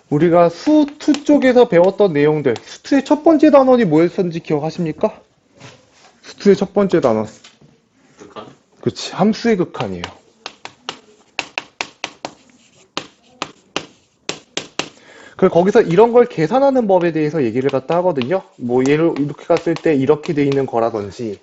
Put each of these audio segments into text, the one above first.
우리가 수2 쪽에서 배웠던 내용들, 수2의 첫 번째 단원이 뭐였었는지 기억하십니까? 수2의 첫 번째 단원. 극한? 그치, 함수의 극한이에요. 그 거기서 이런 걸 계산하는 법에 대해서 얘기를 갖다 하거든요. 뭐 얘를 이렇게 갔을 때 이렇게 돼 있는 거라든지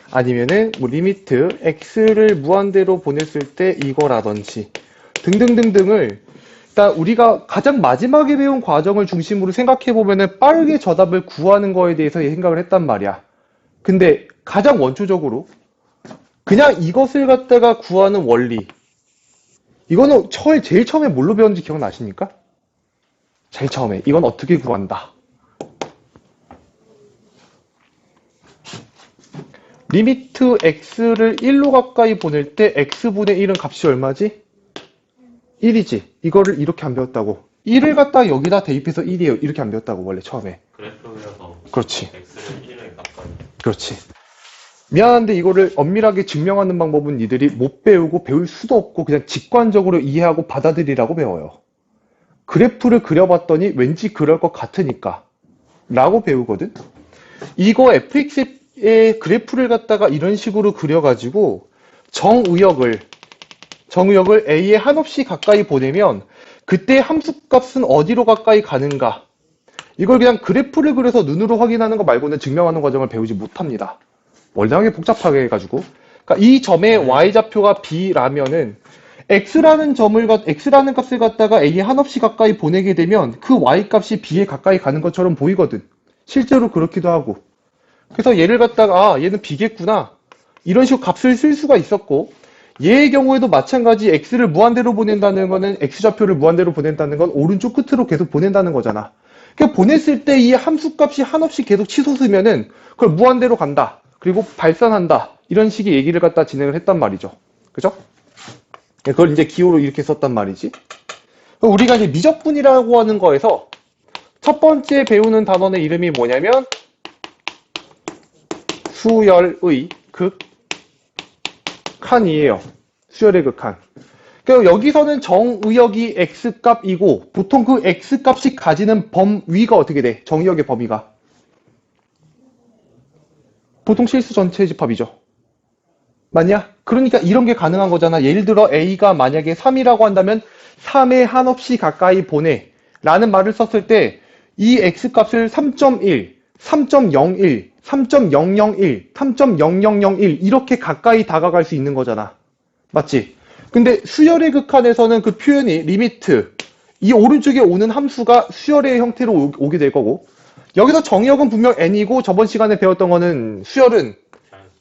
아니면은 뭐 리미트 x를 무한대로 보냈을 때 이거라든지 등등등등을 일단 우리가 가장 마지막에 배운 과정을 중심으로 생각해 보면은 빠르게 저답을 구하는 거에 대해서 생각을 했단 말이야. 근데 가장 원초적으로 그냥 이것을 갖다가 구하는 원리 이거는 제일 처음에 뭘로 배웠는지 기억나십니까? 제일 처음에 이건 어떻게 구한다. 리미트 x를 1로 가까이 보낼 때 x분의 1은 값이 얼마지? 1이지. 이거를 이렇게 안 배웠다고. 1을 갖다 여기다 대입해서 1이에요. 이렇게 안 배웠다고 원래 처음에. 그래프 그려서 그렇지. x를 1에 가까이. 그렇지. 미안한데 이거를 엄밀하게 증명하는 방법은 니들이 못 배우고 배울 수도 없고 그냥 직관적으로 이해하고 받아들이라고 배워요. 그래프를 그려봤더니 왠지 그럴 것 같으니까 라고 배우거든. 이거 fx의 그래프를 갖다가 이런 식으로 그려가지고 정의역을 a에 한없이 가까이 보내면 그때 함수값은 어디로 가까이 가는가 이걸 그냥 그래프를 그려서 눈으로 확인하는 거 말고는 증명하는 과정을 배우지 못합니다. 월등하게 복잡하게 해가지고 그러니까 이 점의 y좌표가 b라면은 x라는 값을 갖다가 a에 한없이 가까이 보내게 되면 그 y값이 b에 가까이 가는 것처럼 보이거든. 실제로 그렇기도 하고. 그래서 얘를 갖다가 얘는 b겠구나. 이런 식으로 값을 쓸 수가 있었고 얘의 경우에도 마찬가지 x를 무한대로 보낸다는 거는 x좌표를 무한대로 보낸다는 건 오른쪽 끝으로 계속 보낸다는 거잖아. 그러니까 보냈을 때 이 함수값이 한없이 계속 치솟으면은 그걸 무한대로 간다. 그리고 발산한다. 이런 식의 얘기를 갖다 진행을 했단 말이죠. 그죠? 그걸 이제 기호로 이렇게 썼단 말이지. 우리가 이제 미적분이라고 하는 거에서 첫 번째 배우는 단원의 이름이 뭐냐면 수열의 극한이에요. 수열의 극한. 그러니까 여기서는 정의역이 x값이고 보통 그 x값이 가지는 범위가 어떻게 돼? 정의역의 범위가. 보통 실수 전체 집합이죠. 맞냐? 그러니까 이런 게 가능한 거잖아. 예를 들어 a가 만약에 3이라고 한다면 3에 한없이 가까이 보내 라는 말을 썼을 때 이 x값을 3.1, 3.01, 3.001, 3.0001 이렇게 가까이 다가갈 수 있는 거잖아. 맞지? 근데 수열의 극한에서는 그 표현이 리미트 이 오른쪽에 오는 함수가 수열의 형태로 오게 될 거고 여기서 정의역은 분명 n이고 저번 시간에 배웠던 거는 수열은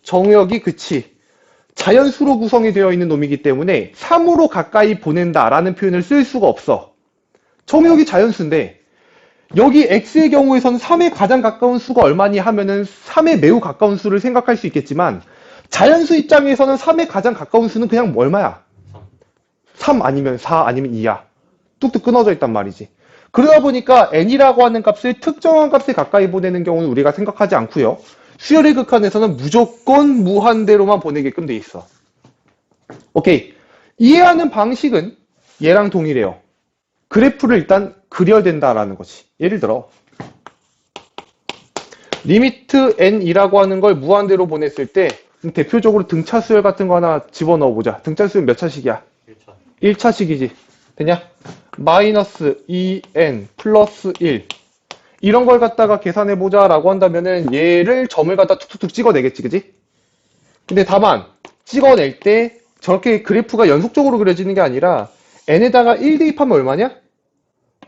정의역이 그치 자연수로 구성이 되어 있는 놈이기 때문에 3으로 가까이 보낸다라는 표현을 쓸 수가 없어. 정의역이 자연수인데 여기 x의 경우에서는 3에 가장 가까운 수가 얼마니 하면은 3에 매우 가까운 수를 생각할 수 있겠지만 자연수 입장에서는 3에 가장 가까운 수는 그냥 얼마야? 3 아니면 4 아니면 2야. 뚝뚝 끊어져 있단 말이지. 그러다 보니까 n이라고 하는 값을 특정한 값에 가까이 보내는 경우는 우리가 생각하지 않고요. 수열의 극한에서는 무조건 무한대로만 보내게끔 돼 있어. 오케이. 이해하는 방식은 얘랑 동일해요. 그래프를 일단 그려야 된다라는 거지. 예를 들어 리미트 n이라고 하는 걸 무한대로 보냈을 때 대표적으로 등차수열 같은 거 하나 집어넣어 보자. 등차수열 몇 차식이야? 1차. 1차식이지. 되냐? 마이너스 2n 플러스 1 이런 걸 갖다가 계산해 보자라고 한다면은 얘를 점을 갖다 툭툭툭 찍어내겠지, 그지? 근데 다만 찍어낼 때 저렇게 그래프가 연속적으로 그려지는 게 아니라 n에다가 1 대입하면 얼마냐?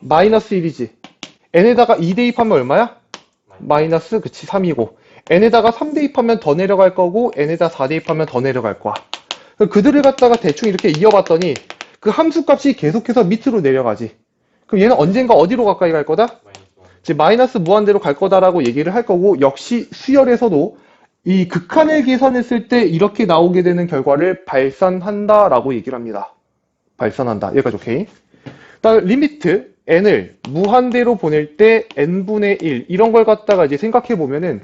마이너스 1이지. n에다가 2 대입하면 얼마야? 마이너스 그치 3이고 n에다가 3 대입하면 더 내려갈 거고 n에다 4 대입하면 더 내려갈 거야. 그들을 갖다가 대충 이렇게 이어봤더니 그 함수값이 계속해서 밑으로 내려가지. 그럼 얘는 언젠가 어디로 가까이 갈 거다? 이제 마이너스 무한대로 갈 거다라고 얘기를 할 거고 역시 수열에서도 이 극한을 계산했을 때 이렇게 나오게 되는 결과를 발산한다라고 얘기를 합니다. 발산한다. 여기까지 오케이. 일단 리미트 n을 무한대로 보낼 때 n분의 1 이런 걸 갖다가 이제 생각해 보면은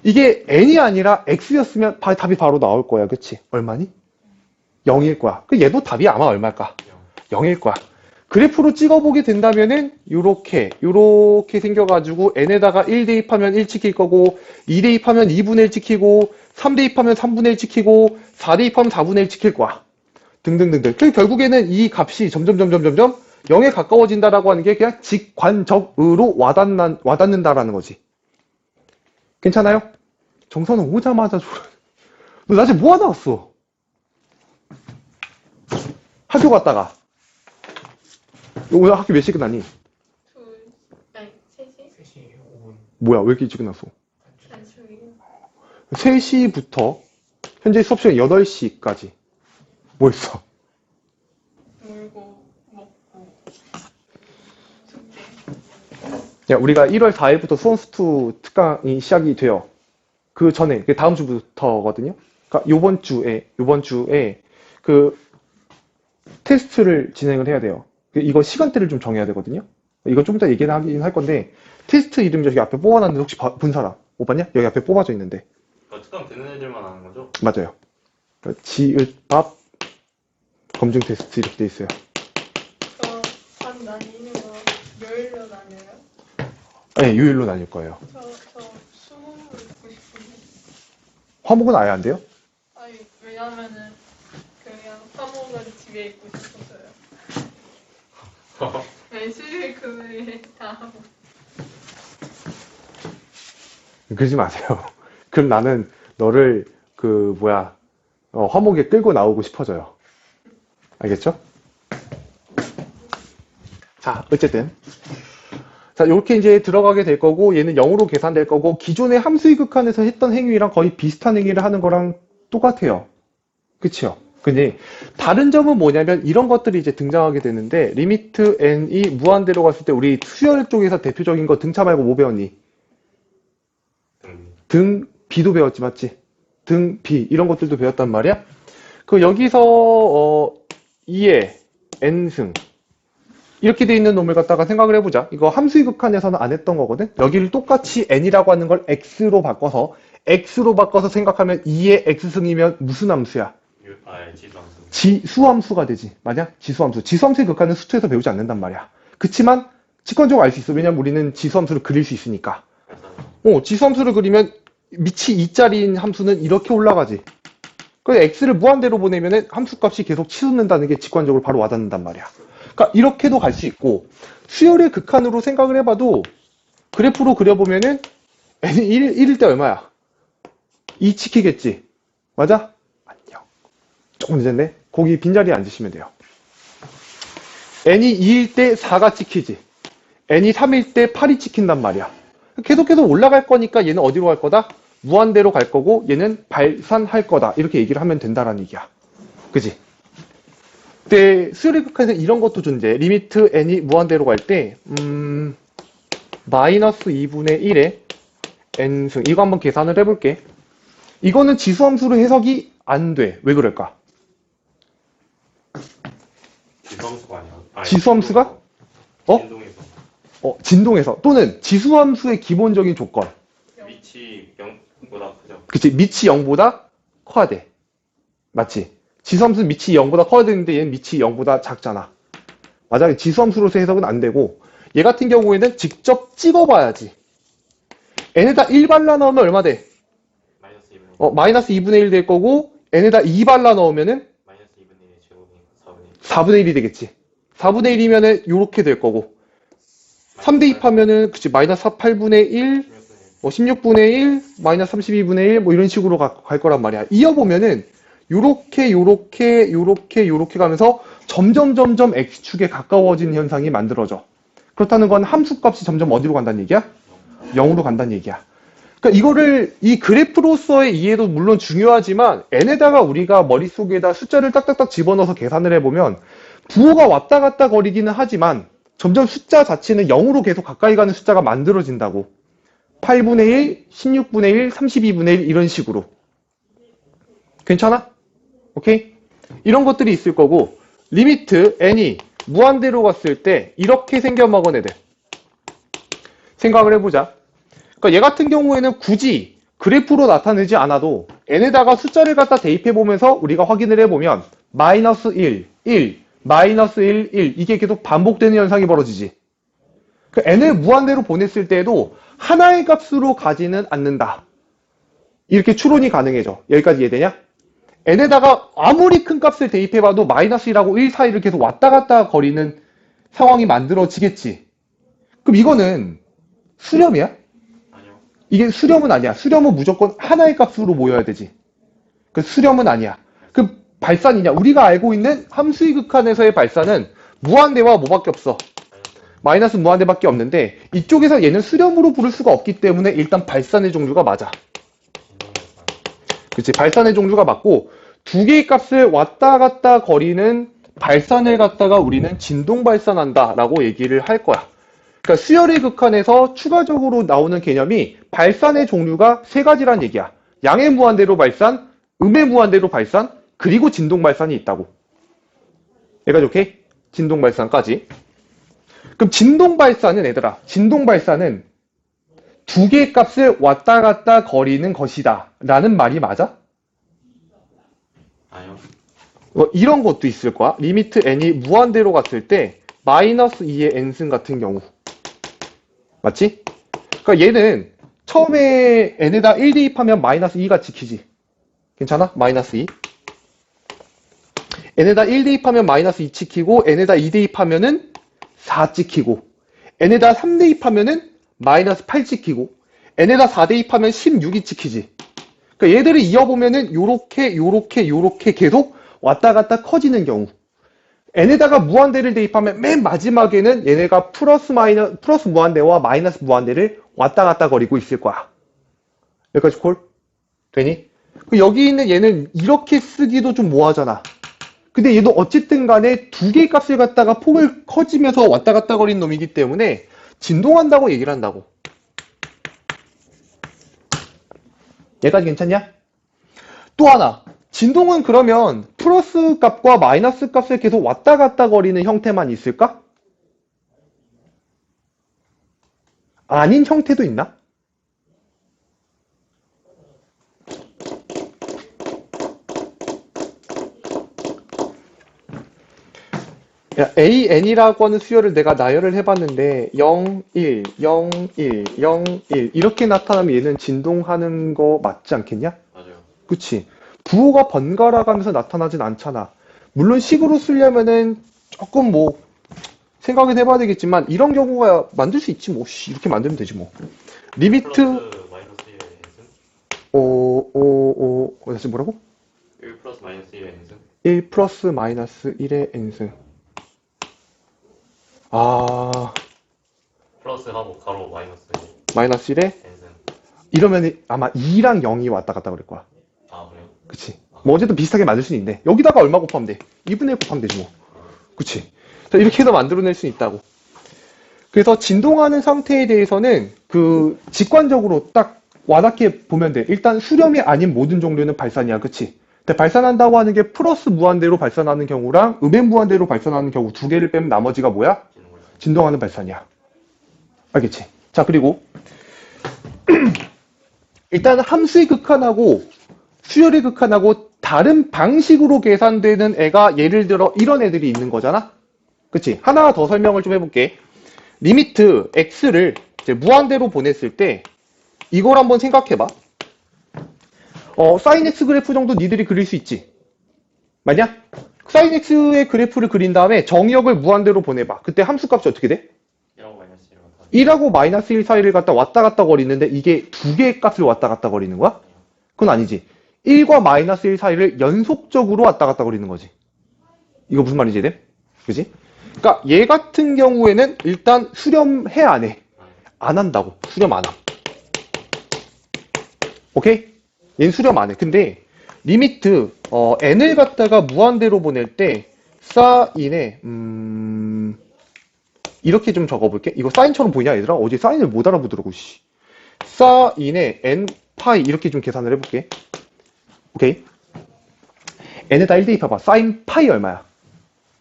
이게 n이 아니라 x였으면 답이 바로 나올 거야. 그치? 얼마니? 0일 거야. 그 얘도 답이 아마 얼마일까? 0일 거야. 그래프로 찍어보게 된다면은 요렇게 생겨가지고 n에다가 1 대입하면 1 찍힐 거고 2 대입하면 2분의 1 찍히고 3 대입하면 3분의 1 찍히고 4 대입하면 4분의 1 찍힐 거야. 등등등등. 그래서 결국에는 이 값이 점점 0에 가까워진다라고 하는 게 그냥 직관적으로 와닿는다라는 거지. 괜찮아요? 정선은 오자마자 너 낮에 뭐 하다 왔어? 학교 갔다가 오늘 학교 몇 시에 끝나니? 3시? 3시 5분. 뭐야 왜 이렇게 일찍 끝났어? 단축이요. 3시부터 현재 수업 시간 8시까지 뭐 했어? 놀고, 먹고, 숙제. 야, 우리가 1월 4일부터 수원스투 특강이 시작이 돼요. 그 전에, 그 다음 주부터거든요. 그러니까 요번 주에 그 테스트를 진행을 해야 돼요. 이거 시간대를 좀 정해야 되거든요. 이건 좀 이따 얘기는 하긴 할 건데, 테스트 이름 저기 앞에 뽑아놨는데 혹시 본 사람? 못 봤냐? 여기 앞에 뽑아져 있는데. 특강 되는 애들만 하는 거죠? 맞아요. 그러니까 지읒밥 검증 테스트 이렇게 돼 있어요. 반 나뉘는 거 요일로 나뉘어요? 네, 요일로 나뉠 거예요. 저 수능을 듣고 싶은데. 화목은 아예 안 돼요? 아니, 왜냐면은 그냥 화목은 집에 있고 싶어서요. 수요일, 금요일 다 하고. 그러지 마세요. 그럼 나는 너를 화목에 끌고 나오고 싶어져요. 알겠죠? 자, 어쨌든. 자, 이렇게 이제 들어가게 될 거고, 얘는 0으로 계산될 거고, 기존의 함수의 극한에서 했던 행위랑 거의 비슷한 행위를 하는 거랑 똑같아요. 그치요? 근데 다른 점은 뭐냐면 이런 것들이 이제 등장하게 되는데, 리미트 n이 무한대로 갔을 때 우리 수열 쪽에서 대표적인 거 등차 말고 뭐 배웠니? 등 B도 배웠지, 맞지? 등 B 이런 것들도 배웠단 말이야. 그 여기서 2의 n승 이렇게 돼 있는 놈을 갖다가 생각을 해보자. 이거 함수의 극한에서는 안 했던 거거든. 여기를 똑같이 n이라고 하는 걸 x로 바꿔서 생각하면 2의 x승이면 무슨 함수야? 지수함수. 지수함수가 되지. 맞냐? 지수함수. 지수함수의 극한은 수투에서 배우지 않는단 말이야. 그치만 직관적으로 알 수 있어. 왜냐면 우리는 지수함수를 그릴 수 있으니까. 지수함수를 그리면 밑이 2짜리인 함수는 이렇게 올라가지. 그래서 x를 무한대로 보내면은 함수값이 계속 치솟는다는 게 직관적으로 바로 와닿는단 말이야. 그러니까 이렇게도 갈 수 있고 수열의 극한으로 생각을 해봐도 그래프로 그려보면은 n이 1일 때 얼마야? 2 찍히겠지. 맞아? 안녕. 조금 늦었네. 거기 빈자리에 앉으시면 돼요. n이 2일 때 4가 찍히지. n이 3일 때 8이 찍힌단 말이야. 계속해서 올라갈 거니까 얘는 어디로 갈 거다? 무한대로 갈 거고 얘는 발산할 거다. 이렇게 얘기를 하면 된다라는 얘기야. 그지? 근데 수열의 극한에서 이런 것도 존재해. 리미트 n이 무한대로 갈 때 마이너스 2분의 1에 n승 이거 한번 계산을 해볼게. 이거는 지수함수로 해석이 안 돼. 왜 그럴까? 지수함수가 아니야. 지수함수가? 진동에서. 진동에서 또는 지수함수의 기본적인 조건. 밑이 0보다 크죠. 그치? 밑이 0보다 커야 돼. 맞지? 지수함수는 밑이 0보다 커야 되는데 얘는 밑이 0보다 작잖아. 맞아? 지수함수로서 해석은 안 되고 얘 같은 경우에는 직접 찍어봐야지. n에다 1 발라 넣으면 얼마 돼? 마이너스 2분의 1. 마이너스 2분의 1 될 거고 n에다 2 발라 넣으면은 마이너스 2분의 1 제곱이 4분의 1. 4분의 1이 되겠지. 4분의 1이면은 요렇게 될 거고 3 대입하면은 그치 마이너스 8분의 1 16분의 1 마이너스 32분의 1 뭐 이런 식으로 갈 거란 말이야. 이어보면은 요렇게 가면서 점점 x축에 가까워진 현상이 만들어져. 그렇다는 건 함수값이 점점 어디로 간다는 얘기야? 0으로 간다는 얘기야. 그러니까 이거를 이 그래프로서의 이해도 물론 중요하지만 n에다가 우리가 머릿속에다 숫자를 딱딱딱 집어넣어서 계산을 해보면 부호가 왔다 갔다 거리기는 하지만 점점 숫자 자체는 0으로 계속 가까이 가는 숫자가 만들어진다고. 8분의 1, 16분의 1, 32분의 1 이런 식으로. 괜찮아? 오케이? 이런 것들이 있을 거고 리미트 n이 무한대로 갔을 때 이렇게 생겨먹은 애들 생각을 해보자. 그러니까 얘 같은 경우에는 굳이 그래프로 나타내지 않아도 n에다가 숫자를 갖다 대입해보면서 우리가 확인을 해보면 마이너스 1, 1, 마이너스 1, 1 이게 계속 반복되는 현상이 벌어지지. 그 n을 무한대로 보냈을 때에도 하나의 값으로 가지는 않는다. 이렇게 추론이 가능해져. 여기까지 이해되냐? n에다가 아무리 큰 값을 대입해봐도 마이너스 1하고 1 사이를 계속 왔다 갔다 거리는 상황이 만들어지겠지. 그럼 이거는 수렴이야? 아니요. 이게 수렴은 아니야. 수렴은 무조건 하나의 값으로 모여야 되지. 그 수렴은 아니야. 그 발산이냐? 우리가 알고 있는 함수의 극한에서의 발산은 무한대와 뭐밖에 없어? 마이너스 무한대밖에 없는데 이쪽에서 얘는 수렴으로 부를 수가 없기 때문에 일단 발산의 종류가 맞아. 그치? 발산의 종류가 맞고 두 개의 값을 왔다 갔다 거리는 발산을 갖다가 우리는 진동 발산한다 라고 얘기를 할 거야. 그러니까 수열의 극한에서 추가적으로 나오는 개념이 발산의 종류가 세 가지란 얘기야. 양의 무한대로 발산, 음의 무한대로 발산, 그리고 진동 발산이 있다고. 여기까지 오케이? 진동 발산까지. 그럼 진동 발산은 얘들아, 진동 발산은 두 개의 값을 왔다 갔다 거리는 것이다 라는 말이 맞아? 아니요. 이런 것도 있을 거야. 리미트 n이 무한대로 갔을 때 마이너스 2의 n승 같은 경우. 맞지? 그러니까 얘는 처음에 n에다 1 대입하면 마이너스 2가 찍히지. 괜찮아? 마이너스 2. n에다 1 대입하면 마이너스 2 찍히고 n에다 2 대입하면은 4 찍히고 n에다 3 대입하면은 마이너스 8 찍히고 n에다 4 대입하면 16이 찍히지. 그러니까 얘들을 이어보면은 요렇게 계속 왔다 갔다 커지는 경우. n에다가 무한대를 대입하면 맨 마지막에는 얘네가 플러스 무한대와 마이너스 무한대를 왔다 갔다 거리고 있을 거야. 여기까지 콜? 되니? 여기 있는 얘는 이렇게 쓰기도 좀 뭐하잖아. 근데 얘도 어쨌든 간에 두 개의 값을 갖다가 폭을 커지면서 왔다 갔다 거리는 놈이기 때문에 진동한다고 얘기를 한다고. 얘까지 괜찮냐? 또 하나. 진동은 그러면 플러스 값과 마이너스 값을 계속 왔다 갔다 거리는 형태만 있을까? 아닌 형태도 있나? 야, AN이라고 하는 수열을 내가 나열을 해봤는데 0, 1, 0, 1, 0, 1 이렇게 나타나면 얘는 진동하는 거 맞지 않겠냐? 맞아요. 그치? 부호가 번갈아 가면서 나타나진 않잖아. 물론 식으로 쓰려면은 조금 뭐 생각은 해봐야 되겠지만 이런 경우가 만들 수 있지 뭐. 이렇게 만들면 되지 뭐. 리미트 플러스 마이너스 1의 n승? 다시 뭐라고? 1 플러스 마이너스 1의 n승? 1 플러스 마이너스 1의 n승. 아, 플러스하고 가로 마이너스 마이너스 1의 n승. 이러면 아마 2랑 0이 왔다 갔다 그럴 거야. 아, 그래요? 그치? 뭐 어쨌든 비슷하게 만들 수는 있는데 여기다가 얼마 곱하면 돼? 2분의 1 곱하면 되지 뭐. 그치? 자, 이렇게 해서 만들어낼 수 있다고. 그래서 진동하는 상태에 대해서는 그 직관적으로 딱 와닿게 보면 돼. 일단 수렴이 아닌 모든 종류는 발산이야. 그치? 근데 발산한다고 하는 게 플러스 무한대로 발산하는 경우랑 음의 무한대로 발산하는 경우 두 개를 빼면 나머지가 뭐야? 진동하는 발산이야. 알겠지? 자, 그리고 일단 함수의 극한하고 수열의 극한하고 다른 방식으로 계산되는 애가 예를 들어 이런 애들이 있는 거잖아? 그치? 하나 더 설명을 좀 해볼게. 리미트 x를 이제 무한대로 보냈을 때 이걸 한번 생각해봐. 사인 x 그래프 정도 니들이 그릴 수 있지? 맞냐? 사인 x의 그래프를 그린 다음에 정역을 무한대로 보내봐. 그때 함수값이 어떻게 돼? 1하고 마이너스 1을 1하고 마이너스 1 사이를 갖다 왔다 갔다 거리는데 이게 두 개의 값을 왔다 갔다 거리는 거야? 그건 아니지. 1과 마이너스 1 사이를 연속적으로 왔다 갔다 거리는 거지. 이거 무슨 말인지 돼? 그지? 그러니까 얘 같은 경우에는 일단 수렴해 안 해? 안 한다고. 수렴 안 함. 오케이? 얘는 수렴 안 해. 근데 리미트 n을 갖다가 무한대로 보낼 때 사인에 이렇게 좀 적어볼게. 이거 사인처럼 보이냐 얘들아? 어제 사인을 못 알아보더라고. 씨. 사인에 n 파이 이렇게 좀 계산을 해볼게. 오케이? n에다 1 대입해봐. 사인 파이 얼마야?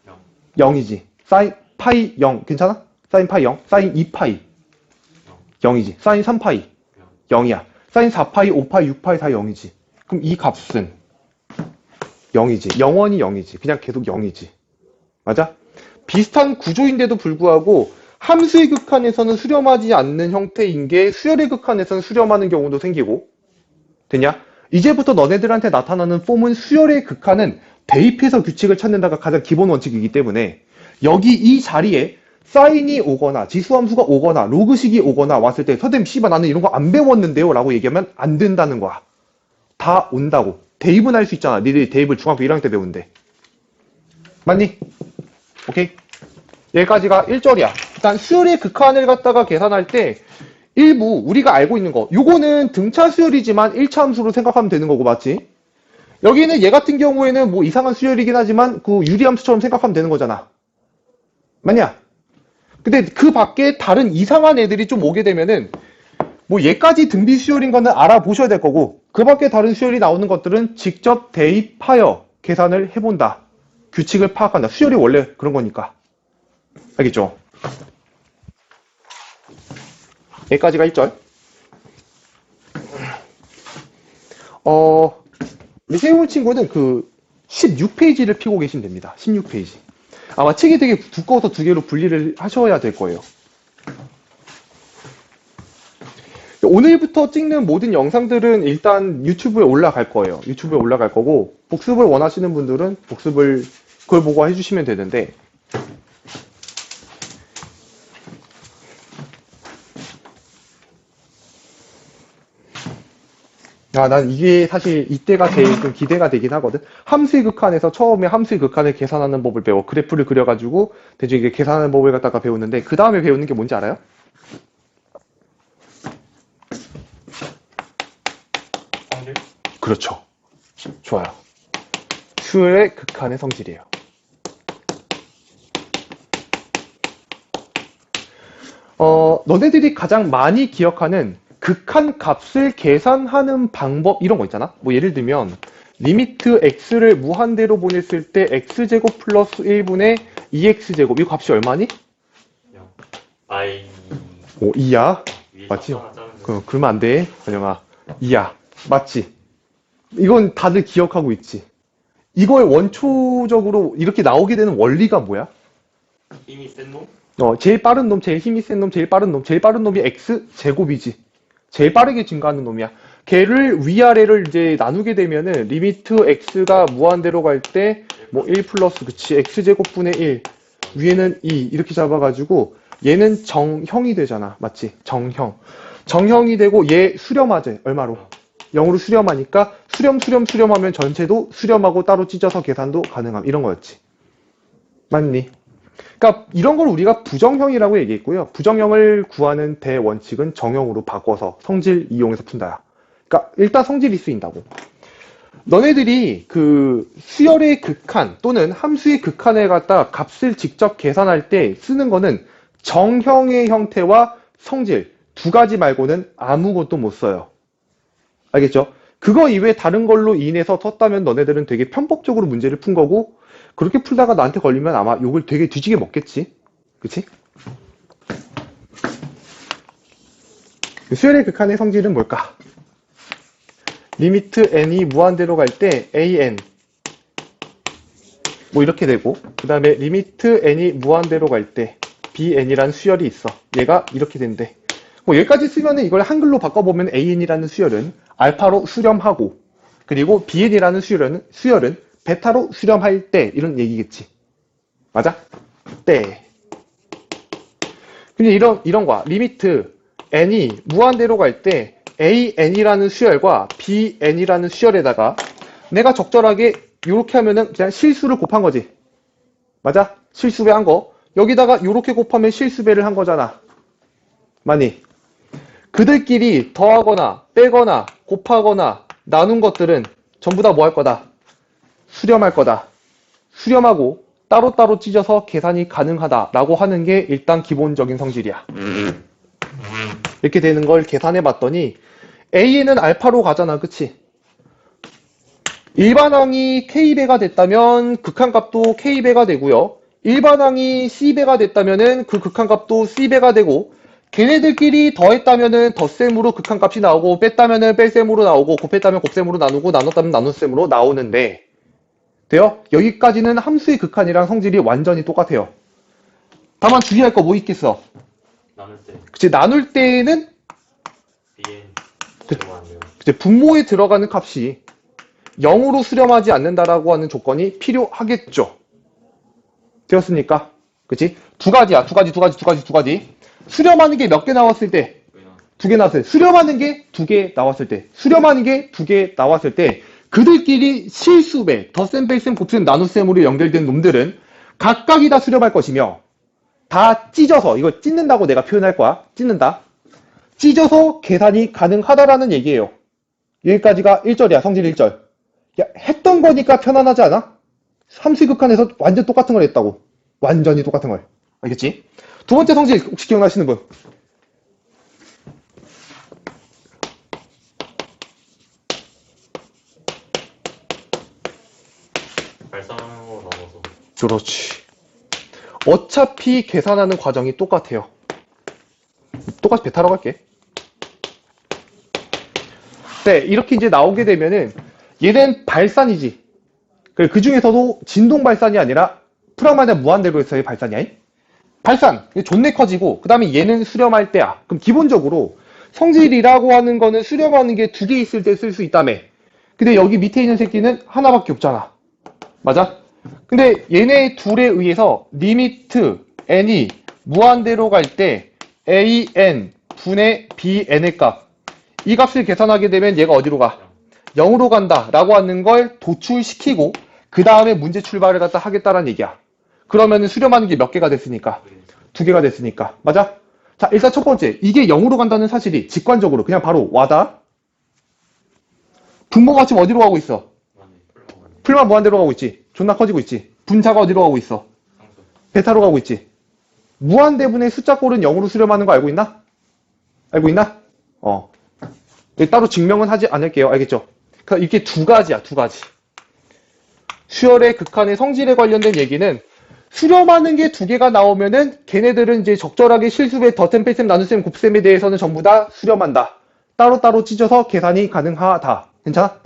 0. 0이지. 사인 파이 0 괜찮아? 사인 파이 0. 사인 2파이 0이지. 사인 3파이 0이야. 사인 4파이, 5파이, 6파이 다 0이지. 그럼 이 값은 0이지. 영원히 0이지. 그냥 계속 0이지. 맞아? 비슷한 구조인데도 불구하고 함수의 극한에서는 수렴하지 않는 형태인 게 수열의 극한에서는 수렴하는 경우도 생기고 되냐? 이제부터 너네들한테 나타나는 폼은 수열의 극한은 대입해서 규칙을 찾는다가 가장 기본 원칙이기 때문에 여기 이 자리에 사인이 오거나 지수함수가 오거나 로그식이 오거나 왔을 때 선생님 씨발 나는 이런 거 안 배웠는데요 라고 얘기하면 안 된다는 거야. 다 온다고. 대입은 할 수 있잖아. 니들이 대입을 중학교 1학년 때 배운대. 맞니? 오케이? 여기까지가 1절이야. 일단 수열의 극한을 갖다가 계산할 때 일부 우리가 알고 있는 거 요거는 등차 수열이지만 1차 함수로 생각하면 되는 거고 맞지? 여기는 얘 같은 경우에는 뭐 이상한 수열이긴 하지만 그 유리함수처럼 생각하면 되는 거잖아. 맞냐? 근데 그 밖에 다른 이상한 애들이 좀 오게 되면은 뭐 얘까지 등비 수열인 거는 알아보셔야 될 거고 그 밖에 다른 수열이 나오는 것들은 직접 대입하여 계산을 해본다. 규칙을 파악한다. 수열이 원래 그런 거니까. 알겠죠? 여기까지가 1절. 우리 세훈 친구는 그 16페이지를 피고 계시면 됩니다. 16페이지. 아마 책이 되게 두꺼워서 두 개로 분리를 하셔야 될 거예요. 오늘부터 찍는 모든 영상들은 일단 유튜브에 올라갈 거예요. 유튜브에 올라갈 거고 복습을 원하시는 분들은 복습을 그걸 보고 해주시면 되는데 난 이게 사실 이때가 제일 좀 기대가 되긴 하거든. 함수의 극한에서 처음에 함수의 극한을 계산하는 법을 배워. 그래프를 그려가지고 대충 이게 계산하는 법을 갖다가 배우는데 그 다음에 배우는 게 뭔지 알아요? 성질? 그렇죠. 좋아요. 수열의 극한의 성질이에요. 너네들이 가장 많이 기억하는 극한 값을 계산하는 방법 이런 거 있잖아. 뭐 예를 들면 리미트 x를 무한대로 보냈을 때 x제곱 플러스 1분의 2x제곱 이 값이 얼마니? 영. I. 오 2야. 위에 맞지? 하나 자르면 그러면 안 돼. 전영아. 2야. 맞지? 이건 다들 기억하고 있지. 이걸 원초적으로 이렇게 나오게 되는 원리가 뭐야? 힘이 센 놈? 제일 빠른 놈, 제일 힘이 센 놈, 제일 빠른 놈. 제일 빠른 놈이 x제곱이지. 제일 빠르게 증가하는 놈이야. 걔를 위아래를 이제 나누게 되면은 리미트 x가 무한대로 갈 때 뭐 1 플러스 그치 x제곱분의 1 위에는 2 이렇게 잡아가지고 얘는 정형이 되잖아. 맞지? 정형이 되고 얘 수렴하지. 얼마로? 0으로 수렴하니까 수렴하면 전체도 수렴하고 따로 찢어서 계산도 가능함. 이런 거였지. 맞니? 그러니까 이런 걸 우리가 부정형이라고 얘기했고요. 부정형을 구하는 대원칙은 정형으로 바꿔서 성질 이용해서 푼다. 그러니까 일단 성질이 쓰인다고. 너네들이 그 수열의 극한 또는 함수의 극한을 갖다 값을 직접 계산할 때 쓰는 거는 정형의 형태와 성질 두 가지 말고는 아무것도 못 써요. 알겠죠? 그거 이외에 다른 걸로 인해서 썼다면 너네들은 되게 편법적으로 문제를 푼 거고 그렇게 풀다가 나한테 걸리면 아마 욕을 되게 뒤지게 먹겠지? 그치? 수열의 극한의 성질은 뭘까? 리미트 n이 무한대로 갈 때 an 뭐 이렇게 되고 그 다음에 리미트 n이 무한대로 갈 때 bn이라는 수열이 있어. 얘가 이렇게 된대. 뭐 여기까지 쓰면은 이걸 한글로 바꿔보면 an이라는 수열은 알파로 수렴하고 그리고 bn이라는 수열은 베타로 수렴할 때 이런 얘기겠지. 맞아? 때. 근데 이런 거야. 리미트 n이 무한대로 갈 때 an이라는 수열과 bn이라는 수열에다가 내가 적절하게 이렇게 하면은 그냥 실수를 곱한 거지. 맞아? 실수배 한 거. 여기다가 이렇게 곱하면 실수배를 한 거잖아. 맞니? 그들끼리 더하거나 빼거나 곱하거나 나눈 것들은 전부 다 뭐 할 거다? 수렴할 거다. 수렴하고 따로따로 찢어서 계산이 가능하다라고 하는 게 일단 기본적인 성질이야. 이렇게 되는 걸 계산해 봤더니 A는 알파로 가잖아. 그치? 일반항이 K배가 됐다면 극한값도 K배가 되고요. 일반항이 C배가 됐다면은 그 극한값도 C배가 되고 걔네들끼리 더했다면은 덧셈으로 극한값이 나오고 뺐다면은 뺄셈으로 나오고 곱했다면 곱셈으로 나누고 나눴다면 나눗셈으로 나오는데 돼요? 여기까지는 함수의 극한이랑 성질이 완전히 똑같아요. 다만 주의할 거 뭐 있겠어? 나눌 때 그치, 나눌 때에는 bn 그- 들어가는데요. 이제 분모에 들어가는 값이 0으로 수렴하지 않는다라고 하는 조건이 필요하겠죠. 되었습니까? 그치? 두 가지야. 두 가지. 수렴하는 게 몇 개 나왔을 때? 그냥 두 개 나왔을 때. 수렴하는 게 두 개 나왔을 때. 수렴하는 게 두 개 나왔을 때. 그들끼리 실수배, 덧셈, 뺄셈, 곱셈, 나눗셈으로 연결된 놈들은 각각이 다 수렴할 것이며 다 찢어서, 이거 찢는다고 내가 표현할 거야. 찢는다. 찢어서 계산이 가능하다라는 얘기예요. 여기까지가 1절이야. 성질 1절. 야, 했던 거니까 편안하지 않아? 함수의 극한에서 완전 똑같은 걸 했다고. 완전히 똑같은 걸. 알겠지? 두 번째 성질 혹시 기억나시는 분? 발산으로 넘어서 그렇지. 어차피 계산하는 과정이 똑같아요. 똑같이 배타러 갈게. 네, 이렇게 이제 나오게 되면은 얘는 발산이지. 그 중에서도 진동 발산이 아니라 프라마다 무한대로에서의 발산이야. 발산. 이게 존내 커지고 그 다음에 얘는 수렴할 때야. 그럼 기본적으로 성질이라고 하는 거는 수렴하는 게 두 개 있을 때 쓸 수 있다며. 근데 여기 밑에 있는 새끼는 하나밖에 없잖아. 맞아? 근데 얘네 둘에 의해서 리미트 n이 무한대로 갈 때 an 분의 bn의 값. 이 값을 계산하게 되면 얘가 어디로 가? 0으로 간다 라고 하는 걸 도출시키고 그 다음에 문제 출발을 갖다 하겠다라는 얘기야. 그러면 수렴하는 게 몇 개가 됐으니까? 두 개가 됐으니까. 맞아? 자, 일단 첫 번째. 이게 0으로 간다는 사실이 직관적으로 그냥 바로 와다. 분모가 지금 어디로 가고 있어? 많이 풀어가는 풀만 무한대로 가고 있지. 존나 커지고 있지. 분자가 어디로 가고 있어? 상수 베타로 가고 있지. 무한대분의 숫자 꼴은 0으로 수렴하는 거 알고 있나? 알고 있나? 따로 증명은 하지 않을게요. 알겠죠? 그러니까 이게 두 가지야, 두 가지. 수열의 극한의 성질에 관련된 얘기는 수렴하는 게 두 개가 나오면은 걔네들은 이제 적절하게 실수배, 덧셈, 뺄셈, 나눗셈, 곱셈에 대해서는 전부 다 수렴한다. 따로따로 찢어서 계산이 가능하다. 괜찮아?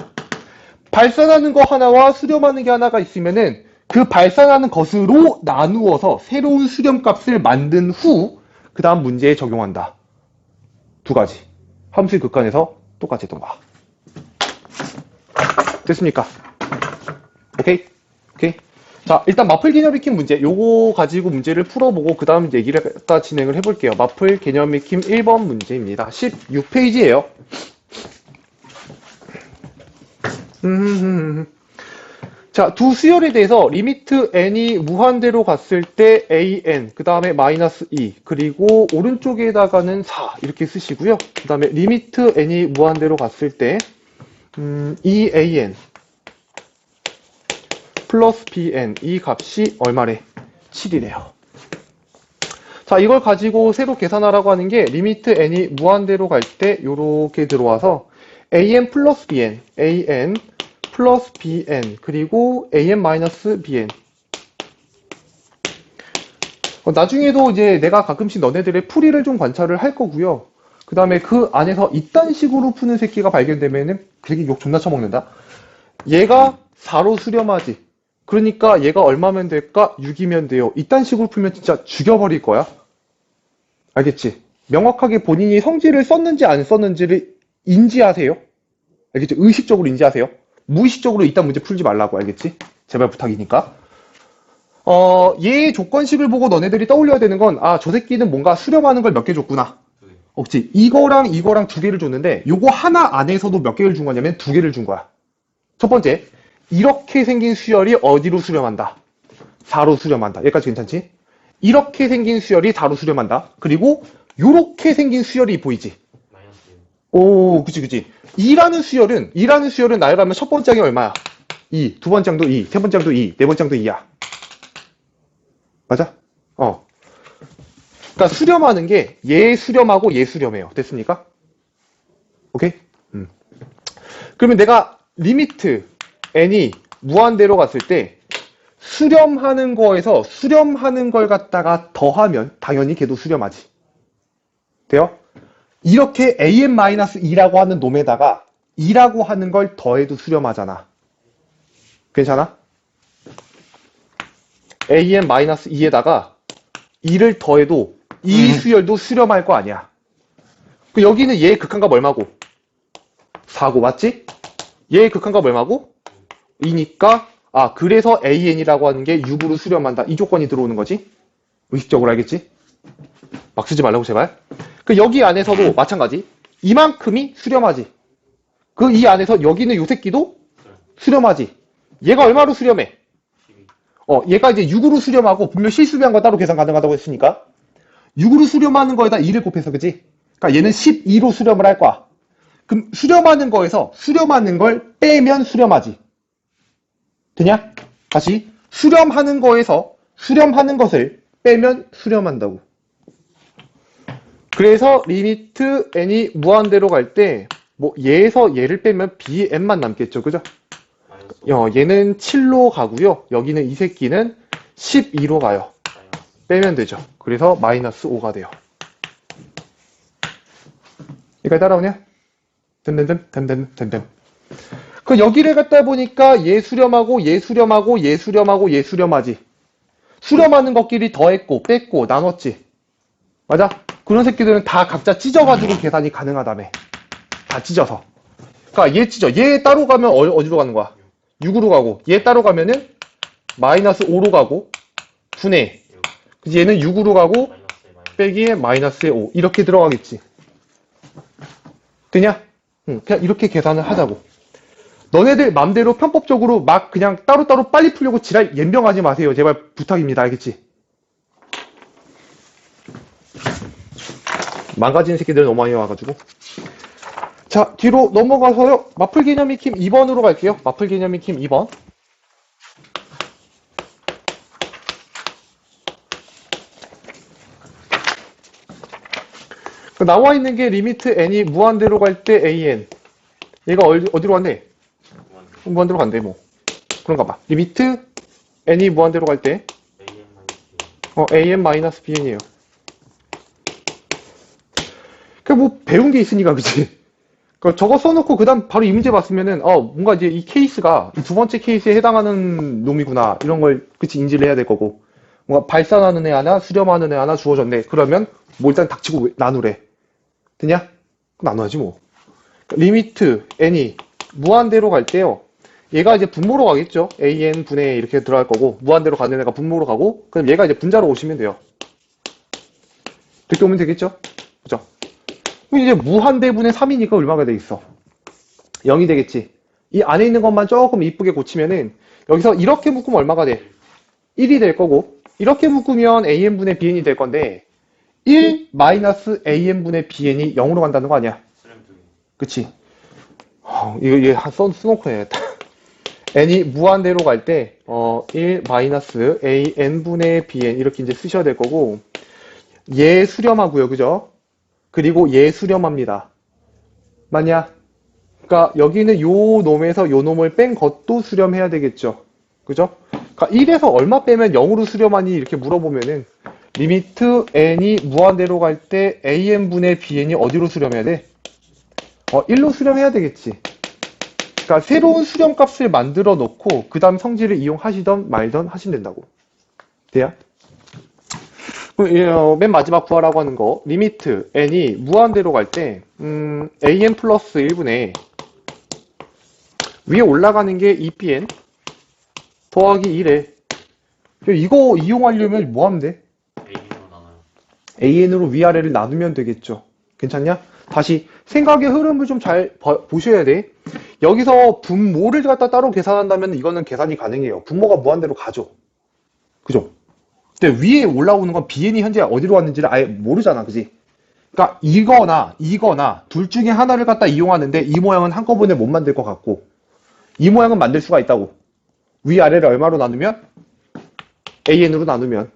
발산하는 거 하나와 수렴하는 게 하나가 있으면은 그 발산하는 것으로 나누어서 새로운 수렴값을 만든 후 그 다음 문제에 적용한다. 두 가지. 함수의 극한에서 똑같이 했던 거야. 됐습니까? 오케이? 오케이? 자, 일단 마플 개념 익힘 문제. 요거 가지고 문제를 풀어보고 그 다음 얘기를 갖다 진행을 해볼게요. 마플 개념 익힘 1번 문제입니다. 16페이지예요. 자, 두 수열에 대해서 리미트 n이 무한대로 갔을 때 an, 그 다음에 마이너스 2, 그리고 오른쪽에다가는 4 이렇게 쓰시고요. 그 다음에 리미트 n이 무한대로 갔을 때 2an 플러스 bn 이 값이 얼마래? 7이래요. 자, 이걸 가지고 새로 계산하라고 하는 게 리미트 n이 무한대로 갈 때 요렇게 들어와서 an 플러스 bn, an 플러스 bn 그리고 an 마이너스 bn 나중에도 이제 내가 가끔씩 너네들의 풀이를 좀 관찰을 할 거고요. 그 다음에 그 안에서 이딴 식으로 푸는 새끼가 발견되면은 되게 욕 존나 쳐먹는다. 얘가 4로 수렴하지. 그러니까 얘가 얼마면 될까? 6이면 돼요. 이딴 식으로 풀면 진짜 죽여버릴 거야. 알겠지? 명확하게 본인이 성질을 썼는지 안 썼는지를 인지하세요. 알겠지? 의식적으로 인지하세요. 무의식적으로 이딴 문제 풀지 말라고. 알겠지? 제발 부탁이니까. 얘의 조건식을 보고 너네들이 떠올려야 되는 건, 아, 저 새끼는 뭔가 수렴하는 걸 몇 개 줬구나. 없지. 이거랑 이거랑 두 개를 줬는데, 요거 하나 안에서도 몇 개를 준 거냐면 두 개를 준 거야. 첫 번째, 이렇게 생긴 수열이 어디로 수렴한다? 4로 수렴한다. 여기까지 괜찮지? 이렇게 생긴 수열이 4로 수렴한다. 그리고 요렇게 생긴 수열이 보이지? 마이너스 오, 그치. 이라는 수열은 나열하면 첫 번째 항이 얼마야? 2, 두 번째 항도 2, 세 번째 항도 2, 네 번째 항도 2야. 맞아? 그러니까 수렴하는 게 얘 수렴하고 얘 수렴해요. 됐습니까? 오케이? 그러면 내가 리미트 n이 무한대로 갔을 때 수렴하는 거에서 수렴하는 걸 갖다가 더하면 당연히 걔도 수렴하지. 돼요? 이렇게 an-2라고 하는 놈에다가 2라고 하는 걸 더해도 수렴하잖아. 괜찮아? an-2에다가 2를 더해도 이 수열도 수렴할 거 아니야. 그 여기는 얘의 극한값 얼마고? 4고 맞지? 얘의 극한값 얼마고? 2니까 그래서 an이라고 하는 게 6으로 수렴한다. 이 조건이 들어오는 거지? 의식적으로 알겠지? 막 쓰지 말라고 제발. 그 여기 안에서도 마찬가지. 이만큼이 수렴하지. 그 이 안에서 여기는 요 새끼도 수렴하지. 얘가 얼마로 수렴해? 12. 얘가 이제 6으로 수렴하고 분명 실수비한 거 따로 계산 가능하다고 했으니까 6으로 수렴하는 거에다 2를 곱해서 그지? 그러니까 얘는 12로 수렴을 할 거야. 그럼 수렴하는 거에서 수렴하는 걸 빼면 수렴하지. 되냐? 다시 수렴하는 거에서 수렴하는 것을 빼면 수렴한다고. 그래서 리미트 n이 무한대로 갈 때 뭐 얘에서 얘를 빼면 bn만 남겠죠. 그죠? 마이너스 5. 얘는 7로 가고요. 여기는 이 새끼는 12로 가요. 마이너스. 빼면 되죠. 그래서 마이너스 5가 돼요. 여기까지 따라오냐? 됨됨됨. 그 여기를 갖다 보니까 얘 수렴하고 얘 수렴하고 얘 수렴하고 얘 수렴하지. 수렴하는 것끼리 더했고 뺐고 나눴지. 맞아? 그런 새끼들은 다 각자 찢어가지고 계산이 가능하다며. 다 찢어서. 그러니까 얘 찢어. 얘 따로 가면 어디로 가는 거야? 6으로 가고 얘 따로 가면은 마이너스 5로 가고 분의. 6. 그래서 얘는 6으로 가고 마이너스에 마이너스. 빼기에 마이너스에 5 이렇게 들어가겠지. 되냐? 응, 그냥 이렇게 계산을 하자고. 너네들 맘대로 편법적으로 막 그냥 따로따로 빨리 풀려고 지랄 연병하지 마세요. 제발 부탁입니다. 알겠지? 망가지는 새끼들 너무 많이 와가지고. 자, 뒤로 넘어가서요. 마플 개념 익힘 2번으로 갈게요. 마플 개념 익힘 2번. 나와 있는 게 리미트 n이 무한대로 갈 때 an. 얘가 어디로 간대? 무한대로 간대, 뭐. 그런가 봐. 리미트 n이 무한대로 갈 때, an 마이너스 b. an-bn이에요. 그 뭐, 배운 게 있으니까, 그치? 저거 써놓고, 그 다음 바로 이 문제 봤으면은, 뭔가 이제 이 케이스가, 이 두 번째 케이스에 해당하는 놈이구나. 이런 걸, 그치, 인지를 해야 될 거고. 뭔가 발산하는 애 하나, 수렴하는 애 하나 주어졌네. 그러면, 뭐 일단 닥치고 나누래. 되냐? 나눠야지 뭐. 리미트 n이 무한대로 갈 때요. 얘가 이제 분모로 가겠죠. an 분의 이렇게 들어갈 거고 무한대로 가는 애가 분모로 가고 그럼 얘가 이제 분자로 오시면 돼요. 이렇게 오면 되겠죠? 그죠? 그럼 이제 무한대분의 3이니까 얼마가 되겠어? 0이 되겠지. 이 안에 있는 것만 조금 이쁘게 고치면은 여기서 이렇게 묶으면 얼마가 돼? 1이 될 거고 이렇게 묶으면 an분의 bn이 될 건데 1 마이너스 an분의 bn이 0으로 간다는 거 아니야? 수렴 2개. 그치? 이거 써놓고 해야겠다. n이 무한대로 갈 때, 1 마이너스 an분의 bn 이렇게 이제 쓰셔야 될 거고, 얘 수렴하고요. 그죠? 그리고 얘 수렴합니다. 맞냐? 그러니까 여기는 요 놈에서 요 놈을 뺀 것도 수렴해야 되겠죠. 그죠? 그러니까 1에서 얼마 빼면 0으로 수렴하니 이렇게 물어보면은 리미트 n이 무한대로 갈 때 an분의 bn이 어디로 수렴해야 돼? 1로 수렴해야 되겠지. 그러니까 새로운 수렴값을 만들어 놓고 그 다음 성질을 이용하시던 말던 하시면 된다고. 돼요? 맨 마지막 구하라고 하는 거 리미트 n이 무한대로 갈 때 an 플러스 1분의 위에 올라가는 게 2bn 더하기 1에 이거 이용하려면 뭐 하면 돼? an으로 나눠요. an으로 위아래를 나누면 되겠죠. 괜찮냐? 다시 생각의 흐름을 좀 잘 보셔야 돼. 여기서 분모를 갖다 따로 계산한다면 이거는 계산이 가능해요. 분모가 무한대로 가죠. 그죠? 근데 위에 올라오는 건 bn이 현재 어디로 왔는지를 아예 모르잖아. 그지? 그러니까 이거나 둘 중에 하나를 갖다 이용하는데 이 모양은 한꺼번에 못 만들 것 같고 이 모양은 만들 수가 있다고. 위아래를 얼마로 나누면? an으로 나누면.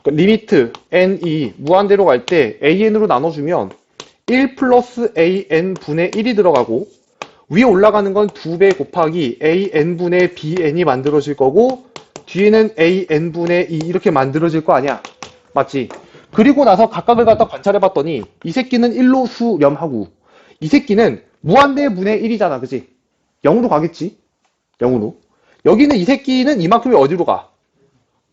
그러니까 리미트 n이 무한대로 갈 때 an으로 나눠주면 1 플러스 an분의 1이 들어가고 위에 올라가는 건 2배 곱하기 an분의 bn이 만들어질 거고 뒤에는 an분의 2 이렇게 만들어질 거 아니야. 맞지? 그리고 나서 각각을 갖다 관찰해 봤더니 이 새끼는 1로 수렴하고 이 새끼는 무한대 분의 1이잖아. 그지? 0으로 가겠지? 0으로. 여기는 이 새끼는 이만큼이 어디로 가?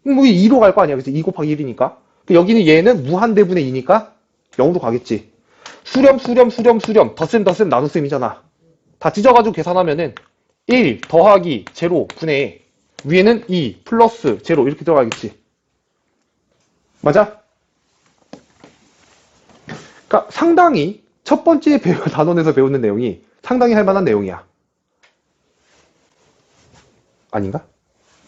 뭐 2로 갈 거 아니야. 그치? 2 곱하기 1이니까. 여기는 얘는 무한대분의 2니까 0으로 가겠지. 수렴, 덧셈, 나눗셈이잖아. 다 찢어가지고 계산하면은 1 더하기 제로 분의 위에는 2 플러스 제로 이렇게 들어가겠지. 맞아? 그러니까 상당히 첫 번째 단원에서 배우는 내용이 상당히 할 만한 내용이야. 아닌가?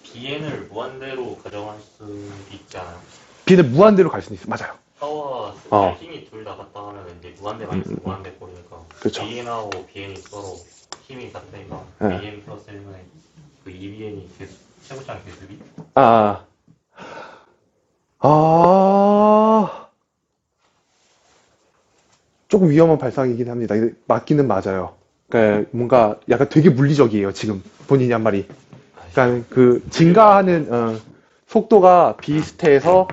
bn을 무한대로 가져갈 수 있지 않아요? b는 무한대로 갈 수는 있어. 맞아요. 파워와 힘이 둘 다 같다 하면 이제 무한대 마이너스 무한대 꼴이니까 그쵸. bn하고 bn이 서로 힘이 같으니까 네. bn 플러스 1은 그 2bn이 최고점 개수비? 조금 위험한 발상이긴 합니다. 이게 맞기는 맞아요. 그러니까 뭔가 약간 되게 물리적이에요. 지금 본인이 한 말이. 그러니까 그 증가하는 속도가 비슷해서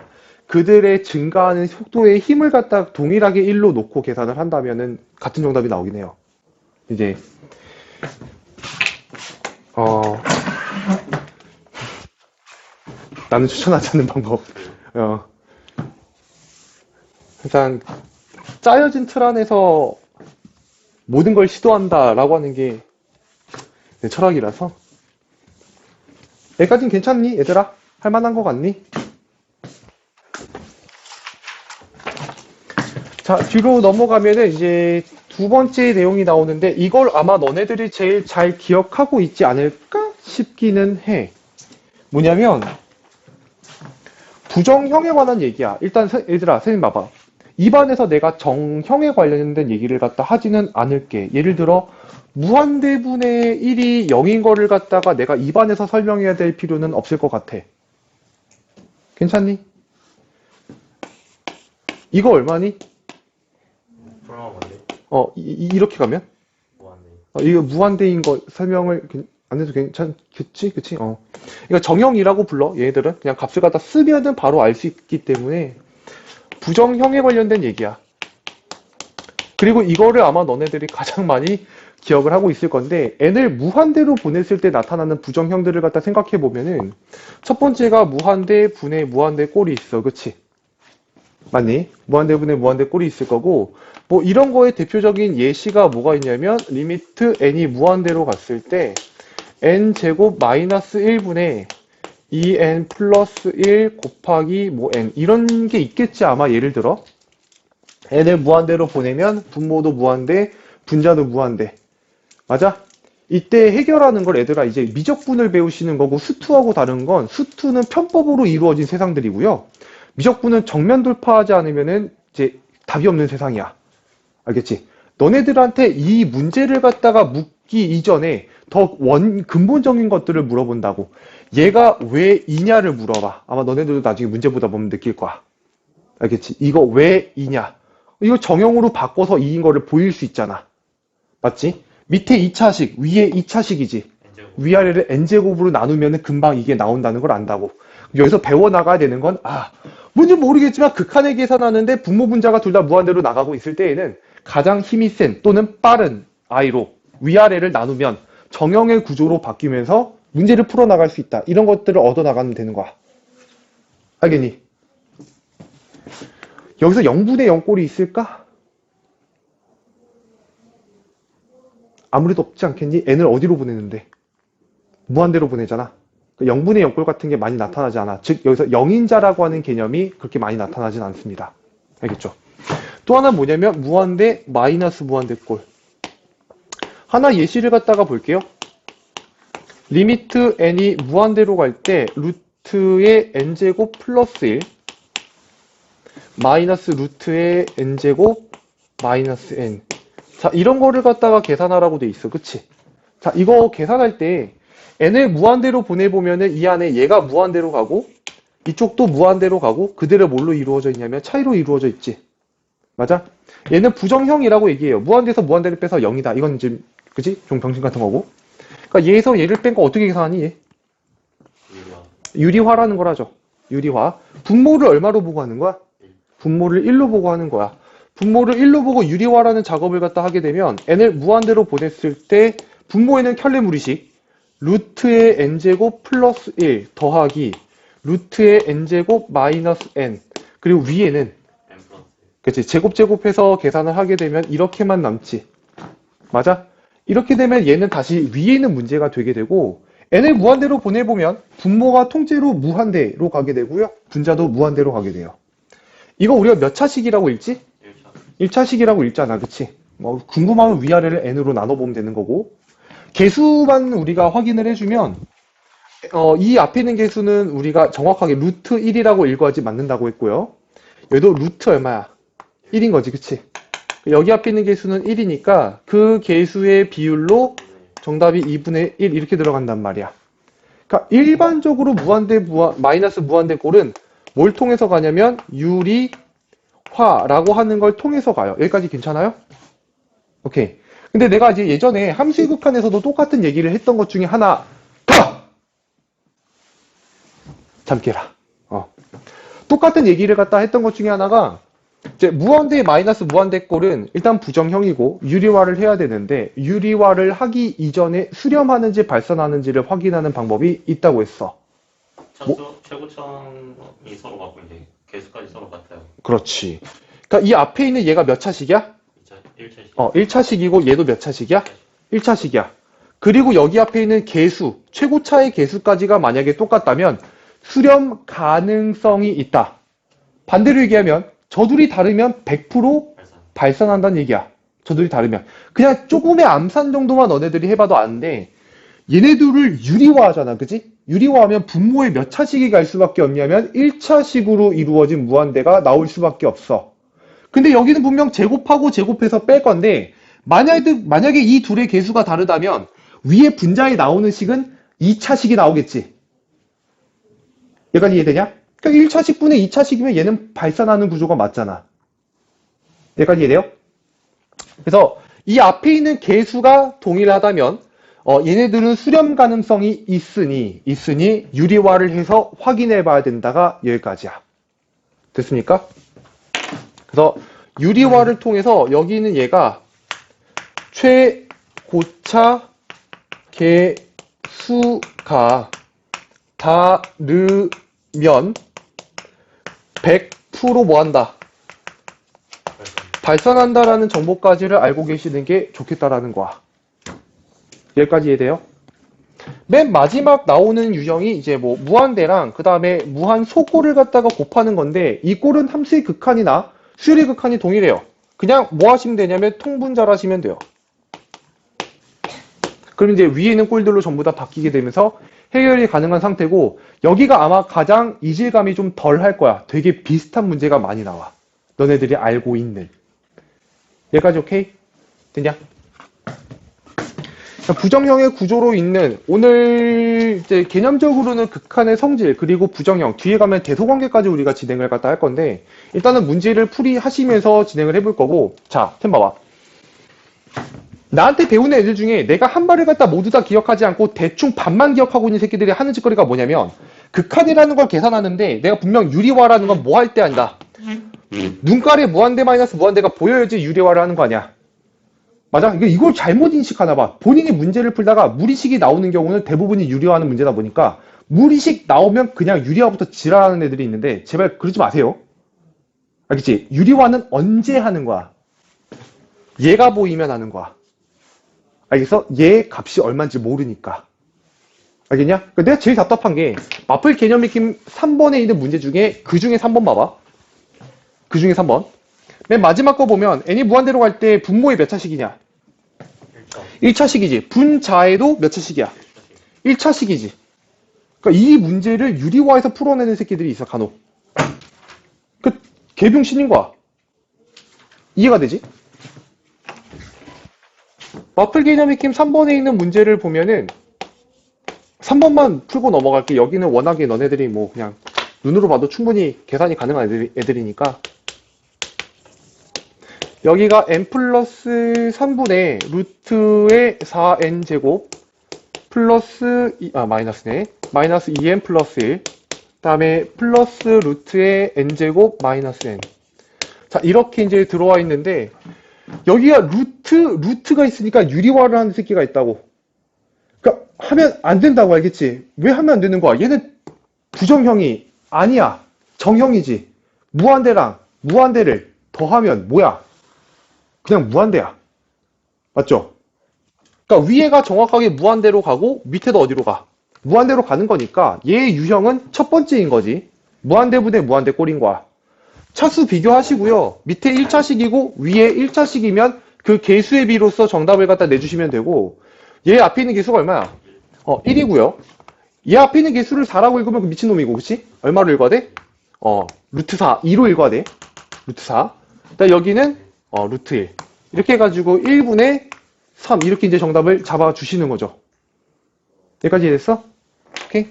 그들의 증가하는 속도의 힘을 갖다 동일하게 1로 놓고 계산을 한다면은 같은 정답이 나오긴 해요. 이제 나는 추천하지 않는 방법. 일단 짜여진 틀 안에서 모든 걸 시도한다라고 하는 게 내 철학이라서. 여기까지는 괜찮니, 얘들아? 할 만한 거 같니? 자, 뒤로 넘어가면은 이제 두 번째 내용이 나오는데 이걸 아마 너네들이 제일 잘 기억하고 있지 않을까 싶기는 해. 뭐냐면 부정형에 관한 얘기야. 일단 얘들아, 선생님 봐봐. 입안에서 내가 정형에 관련된 얘기를 갖다 하지는 않을게. 예를 들어 무한대분의 1이 0인 거를 갖다가 내가 입안에서 설명해야 될 필요는 없을 것 같아. 괜찮니? 이거 얼마니? 얼마 뭔데? 이렇게 가면? 무한대. 이거 무한대인 거 설명을 안 해도 괜찮겠지? 그치? 이거 정형이라고 불러. 얘네들은 그냥 값을 갖다 쓰면은 바로 알 수 있기 때문에 부정형에 관련된 얘기야. 그리고 이거를 아마 너네들이 가장 많이 기억을 하고 있을 건데 n을 무한대로 보냈을 때 나타나는 부정형들을 갖다 생각해 보면은 첫 번째가 무한대 분의 무한대 꼴이 있어. 그치? 맞니? 무한대 분의 무한대 꼴이 있을 거고 뭐 이런 거의 대표적인 예시가 뭐가 있냐면 리미트 n이 무한대로 갔을 때 n제곱 마이너스 1분의 2n 플러스 1 곱하기 뭐 n 이런 게 있겠지 아마. 예를 들어 n을 무한대로 보내면 분모도 무한대 분자도 무한대. 맞아? 이때 해결하는 걸 얘들아 이제 미적분을 배우시는 거고 수투하고 다른 건 수투는 편법으로 이루어진 세상들이고요. 미적분은 정면 돌파하지 않으면은 이제 답이 없는 세상이야. 알겠지? 너네들한테 이 문제를 갖다가 묻기 이전에 더 근본적인 것들을 물어본다고. 얘가 왜 이냐를 물어봐. 아마 너네들도 나중에 문제 보다 보면 느낄 거야. 알겠지? 이거 왜 이냐? 이거 정형으로 바꿔서 이인 거를 보일 수 있잖아. 맞지? 밑에 2차식, 위에 2차식이지. 위아래를 n제곱으로 나누면 금방 이게 나온다는 걸 안다고. 여기서 배워나가야 되는 건 뭔지 모르겠지만 극한에 계산하는데 분모 분자가 둘 다 무한대로 나가고 있을 때에는 가장 힘이 센 또는 빠른 i로 위아래를 나누면 정형의 구조로 바뀌면서 문제를 풀어나갈 수 있다. 이런 것들을 얻어나가면 되는 거야. 알겠니? 여기서 0분의 0꼴이 있을까? 아무래도 없지 않겠니? n을 어디로 보내는데? 무한대로 보내잖아. 0분의 0꼴 같은 게 많이 나타나지 않아. 즉 여기서 0인자라고 하는 개념이 그렇게 많이 나타나진 않습니다. 알겠죠? 또 하나 뭐냐면 무한대 마이너스 무한대 꼴. 하나 예시를 갖다가 볼게요. 리미트 n이 무한대로 갈 때 루트의 n제곱 플러스 1 마이너스 루트의 n제곱 마이너스 n. 자, 이런 거를 갖다가 계산하라고 돼 있어. 그치? 자, 이거 계산할 때 n을 무한대로 보내보면은 이 안에 얘가 무한대로 가고 이쪽도 무한대로 가고 그대로 뭘로 이루어져 있냐면 차이로 이루어져 있지. 맞아? 얘는 부정형이라고 얘기해요. 무한대에서 무한대를 빼서 0이다. 이건 이제 그치? 좀 병신 같은 거고. 그러니까 얘에서 얘를 뺀 거 어떻게 계산하니? 얘? 유리화라는 걸 하죠. 유리화. 분모를 얼마로 보고 하는 거야? 분모를 1로 보고 하는 거야. 분모를 1로 보고 유리화라는 작업을 갖다 하게 되면 n을 무한대로 보냈을 때 분모에는 켤레무리식 루트의 n제곱 플러스 1 더하기 루트의 n제곱 마이너스 n. 그리고 위에는 M 플러스. 그치 제곱해서 계산을 하게 되면 이렇게만 남지. 맞아? 이렇게 되면 얘는 다시 위에 있는 문제가 되게 되고 n을 무한대로 보내보면 분모가 통째로 무한대로 가게 되고요. 분자도 무한대로 가게 돼요. 이거 우리가 몇 차식이라고 읽지? 1차. 1차식이라고 읽잖아. 그치? 뭐 궁금하면 위아래를 n으로 나눠보면 되는 거고 개수만 우리가 확인을 해주면 이 앞에 있는 개수는 우리가 정확하게 루트 1이라고 읽어야지 맞는다고 했고요. 얘도 루트 얼마야? 1인 거지. 그치? 여기 앞에 있는 개수는 1이니까 그 개수의 비율로 정답이 2분의 1 이렇게 들어간단 말이야. 그러니까 일반적으로 마이너스 무한대 꼴은 뭘 통해서 가냐면 유리화라고 하는 걸 통해서 가요. 여기까지 괜찮아요? 오케이. 근데 내가 이제 예전에 함수의 극한에서도 똑같은 얘기를 했던 것 중에 하나 잠깨라. 똑같은 얘기를 갖다 했던 것 중에 하나가 이제 무한대 마이너스 무한대 꼴은 일단 부정형이고 유리화를 해야 되는데 유리화를 하기 이전에 수렴하는지 발산하는지를 확인하는 방법이 있다고 했어. 최고점이 서로 같고 이제 개수까지 서로 같아요. 그렇지. 그러니까 이 앞에 있는 얘가 몇 차식이야? 1차식. 1차식이고 얘도 몇 차식이야? 1차식이야. 그리고 여기 앞에 있는 개수, 최고차의 개수까지가 만약에 똑같다면 수렴 가능성이 있다. 반대로 얘기하면 저둘이 다르면 100% 발산한다는 얘기야. 저둘이 다르면. 그냥 조금의 암산 정도만 너네들이 해봐도 아는데 얘네들을 유리화하잖아. 그지? 유리화하면 분모의 몇 차식이 갈 수밖에 없냐면 1차식으로 이루어진 무한대가 나올 수밖에 없어. 근데 여기는 분명 제곱하고 제곱해서 뺄 건데 만약에 이 둘의 개수가 다르다면 위에 분자에 나오는 식은 2차식이 나오겠지. 여기까지 이해되냐? 그러니까 1차식분의 2차식이면 얘는 발산하는 구조가 맞잖아. 여기까지 이해돼요? 그래서 이 앞에 있는 개수가 동일하다면 얘네들은 수렴 가능성이 있으니 유리화를 해서 확인해 봐야 된다가 여기까지야. 됐습니까? 그래서 유리화를 통해서 여기 있는 얘가 최고차 개수가 다르면 100% 뭐한다? 발산한다라는 정보까지를 알고 계시는 게 좋겠다라는 거야. 여기까지 이해돼요? 맨 마지막 나오는 유형이 이제 뭐 무한대랑 그 다음에 무한 소꼴을 갖다가 곱하는 건데 이 꼴은 함수의 극한이나 수열의 극한이 동일해요. 그냥 뭐 하시면 되냐면 통분자를 하시면 돼요. 그럼 이제 위에 있는 꼴들로 전부 다 바뀌게 되면서 해결이 가능한 상태고 여기가 아마 가장 이질감이 좀 덜 할 거야. 되게 비슷한 문제가 많이 나와. 너네들이 알고 있는. 여기까지 오케이? 됐냐? 부정형의 구조로 있는 오늘 이제 개념적으로는 극한의 성질 그리고 부정형 뒤에 가면 대소관계까지 우리가 진행을 갖다 할 건데 일단은 문제를 풀이하시면서 진행을 해볼 거고 자, 템 봐봐. 나한테 배우는 애들 중에 내가 한 발을 갖다 모두 다 기억하지 않고 대충 반만 기억하고 있는 새끼들이 하는 짓거리가 뭐냐면 극한이라는 걸 계산하는데 내가 분명 유리화라는 건 뭐 할 때 한다. 눈깔에 무한대 마이너스 무한대가 보여야지 유리화를 하는 거 아니야. 맞아? 이걸 잘못 인식하나 봐. 본인이 문제를 풀다가 무리식이 나오는 경우는 대부분이 유리화하는 문제다 보니까 무리식 나오면 그냥 유리화부터 지랄하는 애들이 있는데 제발 그러지 마세요. 알겠지? 유리화는 언제 하는 거야? 얘가 보이면 하는 거야. 알겠어? 얘 값이 얼마인지 모르니까. 알겠냐? 내가 제일 답답한 게 마플 개념 익힘 3번에 있는 문제 중에 그 중에 3번 봐봐. 그 중에 3번. 맨 마지막 거 보면 n이 무한대로 갈 때 분모의 몇 차식이냐? 1차식이지. 분자에도 몇 차식이야? 1차식이지. 그러니까 이 문제를 유리화해서 풀어내는 새끼들이 있어, 간혹. 개병신인 거야. 이해가 되지? 마플 개념 익힘 3번에 있는 문제를 보면은 3번만 풀고 넘어갈게. 여기는 워낙에 너네들이 뭐 그냥 눈으로 봐도 충분히 계산이 가능한 애들이니까. 여기가 n 플러스 3분의 루트의 4n 제곱 플러스 마이너스네. 마이너스 2n 플러스 1. 다음에 플러스 루트의 n 제곱 마이너스 n. 자, 이렇게 이제 들어와 있는데 여기가 루트가 있으니까 유리화를 하는 새끼가 있다고. 그러니까 하면 안 된다고 알겠지? 왜 하면 안 되는 거야? 얘는 부정형이 아니야. 정형이지. 무한대랑 무한대를 더하면 뭐야? 그냥 무한대야. 맞죠? 그러니까 위에가 정확하게 무한대로 가고 밑에도 어디로 가? 무한대로 가는 거니까 얘의 유형은 첫 번째인 거지. 무한대분의 무한대 꼴인 거야. 차수 비교하시고요. 밑에 1차식이고 위에 1차식이면 그 개수의 비로서 정답을 갖다 내주시면 되고 얘 앞에 있는 개수가 얼마야? 1이고요. 얘 앞에 있는 개수를 4라고 읽으면 그 미친놈이고 그치? 얼마로 읽어야 돼? 루트 4, 2로 읽어야 돼. 루트 4. 그다음 여기는 루트 1. 이렇게 해가지고 1분의 3 이렇게 이제 정답을 잡아주시는 거죠. 여기까지 됐어? 오케이?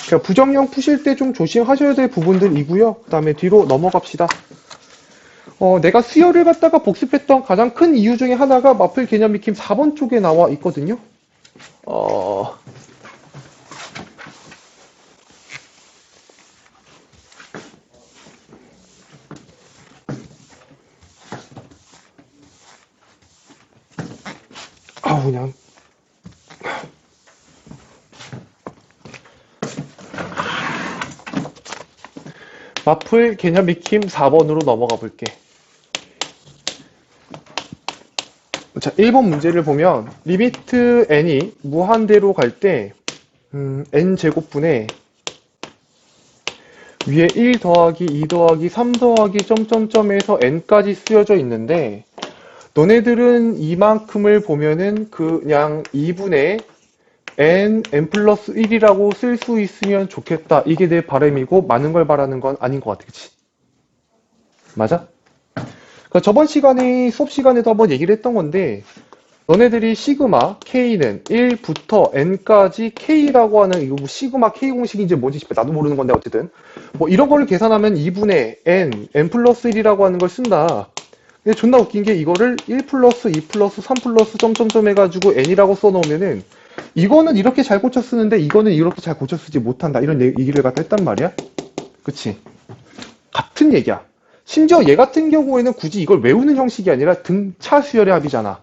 그러니까 부정형 푸실 때 좀 조심하셔야 될 부분들이고요. 그 다음에 뒤로 넘어갑시다. 내가 수열을 갖다가 복습했던 가장 큰 이유 중에 하나가 마플 개념 익힘 4번 쪽에 나와 있거든요. 그냥 마플 개념 익힘 4번으로 넘어가 볼게. 자, 1번 문제를 보면 리미트 n이 무한대로 갈 때 n제곱분에 위에 1 더하기 2 더하기 3 더하기 점점점에서 n까지 쓰여져 있는데 너네들은 이만큼을 보면은 그냥 2분의 n 플러스 1이라고 쓸 수 있으면 좋겠다. 이게 내 바람이고 많은 걸 바라는 건 아닌 것 같아. 그치? 맞아? 그러니까 저번 시간에 수업 시간에도 한번 얘기를 했던 건데 너네들이 시그마 k는 1부터 n까지 k라고 하는 이거 뭐 시그마 k 공식인지 뭔지 나도 모르는 건데 어쨌든 뭐 이런 거를 계산하면 2분의 n 플러스 1이라고 하는 걸 쓴다. 근데 존나 웃긴 게 이거를 1 플러스 2 플러스 3 플러스 점점점 해가지고 n이라고 써놓으면은 이거는 이렇게 잘 고쳐 쓰는데 이거는 이렇게 잘 고쳐 쓰지 못한다. 이런 얘기를 갖다 했단 말이야. 그치? 같은 얘기야. 심지어 얘 같은 경우에는 굳이 이걸 외우는 형식이 아니라 등차 수열의 합이잖아.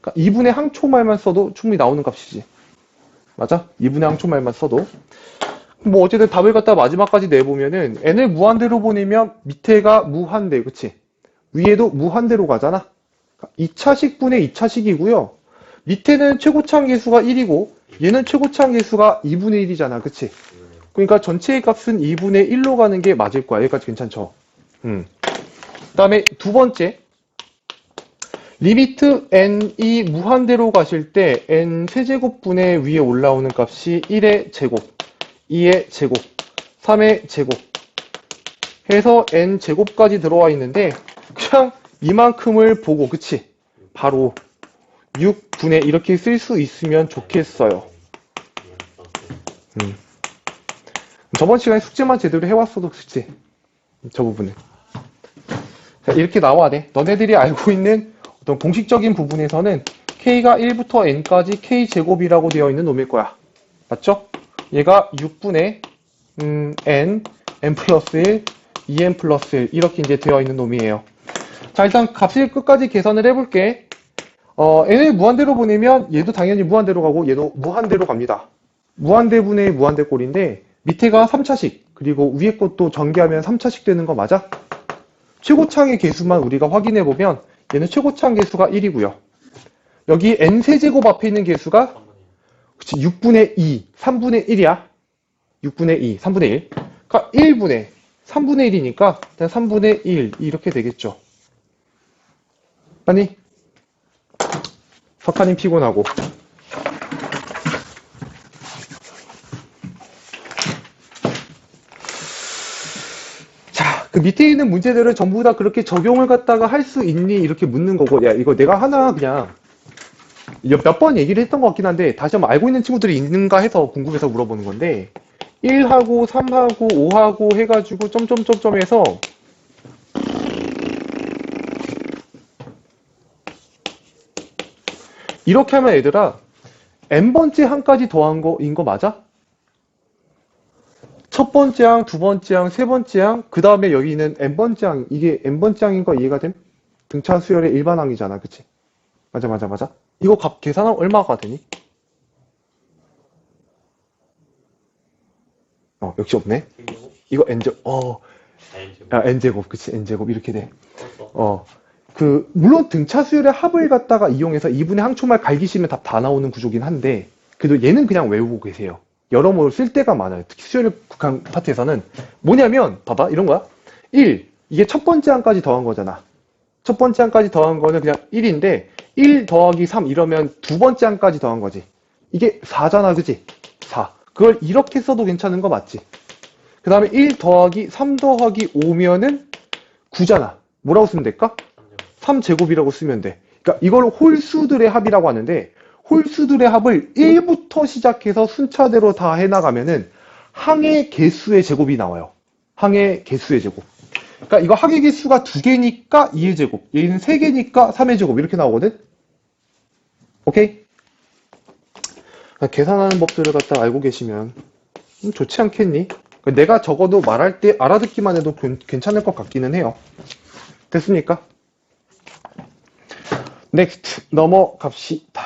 그러니까 2분의 항초말만 써도 충분히 나오는 값이지. 맞아? 2분의 항초말만 써도. 뭐 어쨌든 답을 갖다 마지막까지 내보면은 n을 무한대로 보내면 밑에가 무한대. 그치? 위에도 무한대로 가잖아. 2차식분의 2차식이고요. 밑에는 최고차항 계수가 1이고 얘는 최고차항 계수가 2분의 1이잖아. 그치? 그러니까 전체의 값은 2분의 1로 가는 게 맞을 거야. 여기까지 괜찮죠? 그 다음에 두 번째 리미트 n이 무한대로 가실 때 n 세제곱분의 위에 올라오는 값이 1의 제곱, 2의 제곱, 3의 제곱 해서 n 제곱까지 들어와 있는데 그냥 이만큼을 보고 그치? 바로 6분의 이렇게 쓸 수 있으면 좋겠어요. 저번 시간에 숙제만 제대로 해왔어도 그치? 저 부분은. 자, 이렇게 나와야 돼. 너네들이 알고 있는 어떤 공식적인 부분에서는 k가 1부터 n까지 k제곱이라고 되어 있는 놈일 거야. 맞죠? 얘가 6분의 n 플러스 1, 2n 플러스 1 이렇게 이제 되어 있는 놈이에요. 자, 일단 값을 끝까지 계산을 해볼게. n을 무한대로 보내면 얘도 당연히 무한대로 가고 얘도 무한대로 갑니다. 무한대분의 무한대 꼴인데 밑에가 3차식 그리고 위에 것도 전개하면 3차식 되는 거 맞아? 최고차항의 개수만 우리가 확인해보면 얘는 최고차항 개수가 1이고요. 여기 n세제곱 앞에 있는 개수가 그치 6분의 2, 3분의 1이야. 6분의 2, 3분의 1. 그러니까 1분의 3분의 1이니까 3분의 1 이렇게 되겠죠. 아니 석하님 피곤하고 자, 그 밑에 있는 문제들을 전부 다 그렇게 적용을 갖다가 할 수 있니? 이렇게 묻는 거고 야 이거 내가 하나 그냥 몇 번 얘기를 했던 것 같긴 한데 다시 한번 알고 있는 친구들이 있는가 해서 궁금해서 물어보는 건데 1하고 3하고 5하고 해가지고 점점점점 해서 이렇게 하면 얘들아 n번째 항까지 더한 거인 거 맞아? 첫 번째 항, 두 번째 항, 세 번째 항, 그 다음에 여기 있는 n번째 항, 이게 n번째 항인 거 이해가 됨? 등차 수열의 일반 항이잖아, 그치? 맞아. 이거 값 계산하면 얼마가 되니? 역시 없네. K제곱? 이거 n제곱, N제곱. n제곱, 그치, n제곱, 이렇게 돼. 썼어. 물론 등차수열의 합을 갖다가 이용해서 2분의 항초말 갈기시면 답 다 나오는 구조긴 한데, 그래도 얘는 그냥 외우고 계세요. 여러모로 쓸 때가 많아요. 특히 수열 극한 파트에서는. 뭐냐면, 봐봐, 이런 거야. 1, 이게 첫 번째 항까지 더한 거잖아. 첫 번째 항까지 더한 거는 그냥 1인데, 1 더하기 3 이러면 두 번째 항까지 더한 거지. 이게 4잖아, 그지? 4. 그걸 이렇게 써도 괜찮은 거 맞지? 그 다음에 1 더하기 3 더하기 5면은 9잖아. 뭐라고 쓰면 될까? 3제곱이라고 쓰면 돼. 그러니까 이걸 홀수들의 합이라고 하는데, 홀수들의 합을 1부터 시작해서 순차대로 다 해나가면은 항의 개수의 제곱이 나와요. 항의 개수의 제곱. 그러니까 이거 항의 개수가 2개니까 2의 제곱, 얘는 3개니까 3의 제곱 이렇게 나오거든? 오케이? 계산하는 법들을 갖다 알고 계시면 좋지 않겠니? 내가 적어도 말할 때 알아듣기만 해도 괜찮을 것 같기는 해요. 됐습니까? 넥스트 넘어갑시다.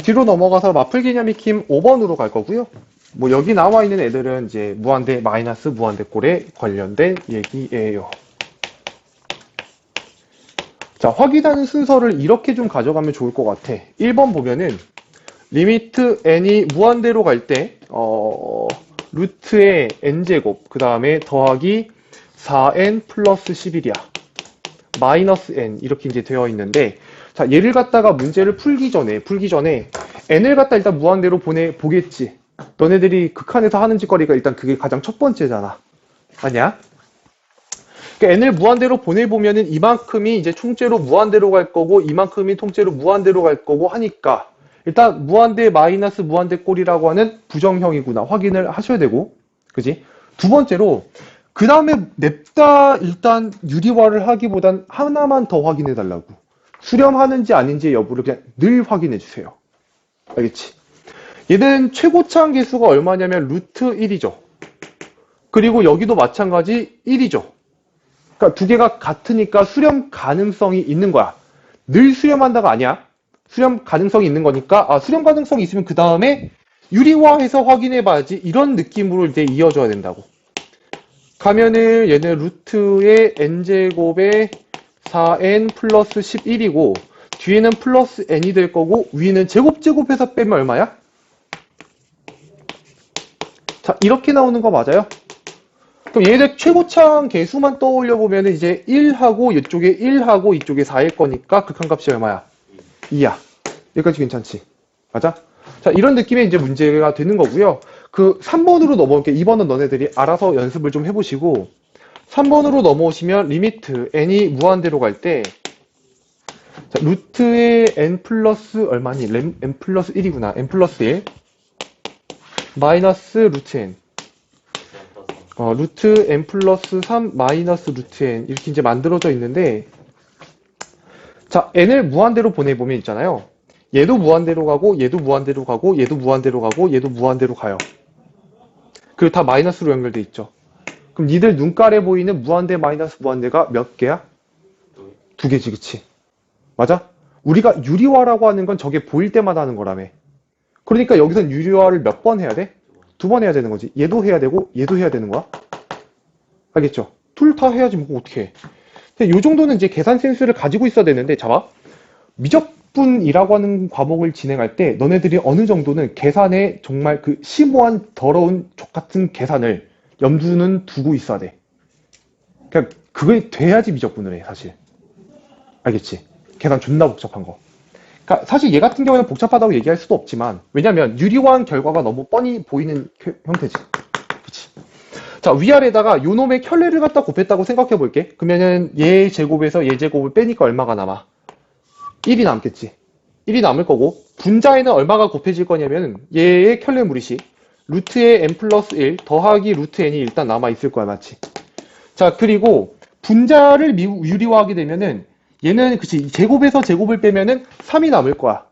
뒤로 넘어가서 마플 개념 익힘 5번으로 갈 거고요. 뭐 여기 나와 있는 애들은 이제 무한대 마이너스 무한대 꼴에 관련된 얘기예요. 자, 확인하는 순서를 이렇게 좀 가져가면 좋을 것 같아. 1번 보면은 리미트 n이 무한대로 갈 때 루트의 n제곱 그 다음에 더하기 4n 플러스 11이야. 마이너스 n 이렇게 이제 되어 있는데, 자, 얘를 갖다가 문제를 풀기 전에 n을 갖다 일단 무한대로 보겠지. 너네들이 극한에서 하는 짓거리가 일단 그게 가장 첫 번째잖아. 아니야? 그러니까 n을 무한대로 보내보면은 이만큼이 이제 총째로 무한대로 갈 거고 이만큼이 통째로 무한대로 갈 거고 하니까 일단 무한대 마이너스 무한대 꼴이라고 하는 부정형이구나 확인을 하셔야 되고, 그지? 두 번째로 그 다음에 냅다 일단 유리화를 하기보단 하나만 더 확인해 달라고. 수렴하는지 아닌지 여부를 그냥 늘 확인해 주세요. 알겠지? 얘는 최고차항 개수가 얼마냐면 루트 1이죠. 그리고 여기도 마찬가지 1이죠. 그러니까 두 개가 같으니까 수렴 가능성이 있는 거야. 늘 수렴한다가 아니야. 수렴 가능성이 있는 거니까 수렴 가능성이 있으면 그 다음에 유리화해서 확인해 봐야지, 이런 느낌으로 이제 이어져야 된다고. 가면은 얘는 루트의 n제곱에 4n 플러스 11이고 뒤에는 플러스 n이 될 거고 위는 제곱해서 빼면 얼마야? 자, 이렇게 나오는 거 맞아요? 그럼 얘네들 최고차항 개수만 떠올려 보면 이제 1하고 이쪽에 1하고 이쪽에 4일 거니까 극한값이 얼마야? 2야. 여기까지 괜찮지? 맞아? 자, 이런 느낌의 이제 문제가 되는 거고요. 그 3번으로 넘어올게. 2번은 너네들이 알아서 연습을 좀 해보시고 3번으로 넘어오시면 리미트 n이 무한대로 갈 때 루트의 n 플러스 얼마니? n 플러스 1이구나. n 플러스 1 마이너스 루트 n 루트 n 플러스 3 마이너스 루트 n 이렇게 이제 만들어져 있는데, 자, n을 무한대로 보내보면 있잖아요. 얘도 무한대로 가고 얘도 무한대로 가고 얘도 무한대로 가고 얘도 무한대로 가요. 그리고 다 마이너스로 연결돼 있죠. 그럼 니들 눈깔에 보이는 무한대 마이너스 무한대가 몇 개야? 두 개지, 그치? 맞아? 우리가 유리화라고 하는 건 저게 보일 때마다 하는 거라며. 그러니까 여기선 유리화를 몇 번 해야 돼? 2번 해야 되는 거지. 얘도 해야 되고 얘도 해야 되는 거야. 알겠죠? 둘 다 해야지 뭐 어떻게 해. 요 정도는 이제 계산 센스를 가지고 있어야 되는데, 잡아. 미적분이라고 하는 과목을 진행할 때 너네들이 어느 정도는 계산에 정말 그 심오한 더러운 족같은 계산을 염두는 두고 있어야 돼. 그냥 그게 돼야지 미적분을 해, 사실. 알겠지? 계산 존나 복잡한 거. 그러니까 사실 얘 같은 경우는 복잡하다고 얘기할 수도 없지만, 왜냐면 유리화한 결과가 너무 뻔히 보이는 형태지. 그치? 자, 위아래다가 요놈의 켤레를 갖다 곱했다고 생각해 볼게. 그러면은 얘 제곱에서 얘 제곱을 빼니까 얼마가 남아? 1이 남겠지. 1이 남을 거고, 분자에는 얼마가 곱해질 거냐면 얘의 켤레 무리식 루트의 n 플러스 1 더하기 루트 n이 일단 남아 있을 거야, 맞지? 자, 그리고 분자를 유리화하게 되면은 얘는 그치, 제곱에서 제곱을 빼면은 3이 남을 거야.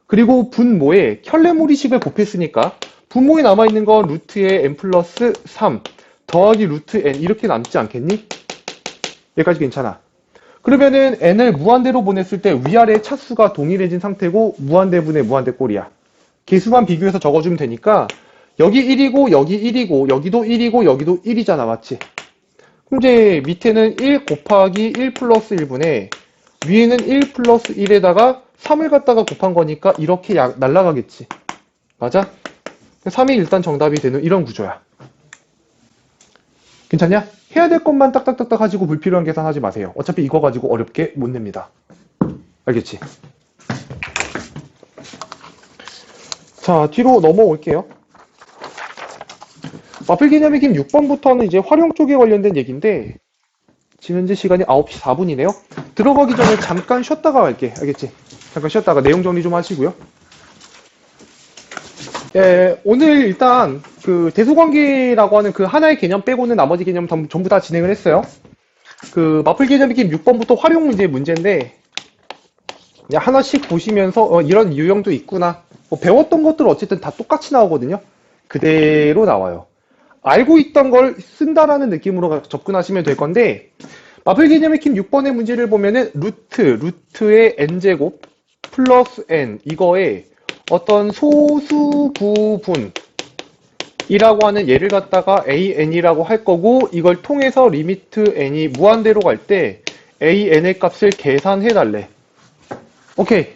그리고 분모에 켤레 무리식을 곱했으니까 분모에 남아있는 건 루트의 n 플러스 3 더하기 루트 n 이렇게 남지 않겠니? 여기까지 괜찮아. 그러면은 n을 무한대로 보냈을 때 위아래 차수가 동일해진 상태고 무한대분의 무한대 꼴이야. 개수만 비교해서 적어주면 되니까 여기 1이고 여기 1이고 여기도 1이고 여기도 1이잖아. 맞지? 그럼 이제 밑에는 1 곱하기 1 플러스 1분의 위에는 1 플러스 1에다가 3을 갖다가 곱한 거니까 이렇게 날라가겠지. 맞아? 3이 일단 정답이 되는 이런 구조야. 괜찮냐? 해야 될 것만 딱딱딱딱 가지고 불필요한 계산하지 마세요. 어차피 이거 가지고 어렵게 못 냅니다. 알겠지? 자, 뒤로 넘어올게요. 마플 개념의 김 6번부터는 이제 활용 쪽에 관련된 얘기인데 지금 현재 시간이 9시 4분이네요. 들어가기 전에 잠깐 쉬었다가 갈게. 알겠지? 잠깐 쉬었다가 내용 정리 좀 하시고요. 예, 오늘 일단 그 대소관계라고 하는 그 하나의 개념 빼고는 나머지 개념 전부 다 진행을 했어요. 그 마플 개념의 김 6번부터 활용 문제인데 그냥 하나씩 보시면서 이런 유형도 있구나. 뭐 배웠던 것들 어쨌든 다 똑같이 나오거든요. 그대로 나와요. 알고 있던 걸 쓴다라는 느낌으로 접근하시면 될 건데 마플 개념의 킴 6번의 문제를 보면은 루트의 n제곱 플러스 n 이거에 어떤 소수 부분이라고 하는 얘를 갖다가 an이라고 할 거고 이걸 통해서 리미트 n이 무한대로 갈 때 an의 값을 계산해 달래. 오케이.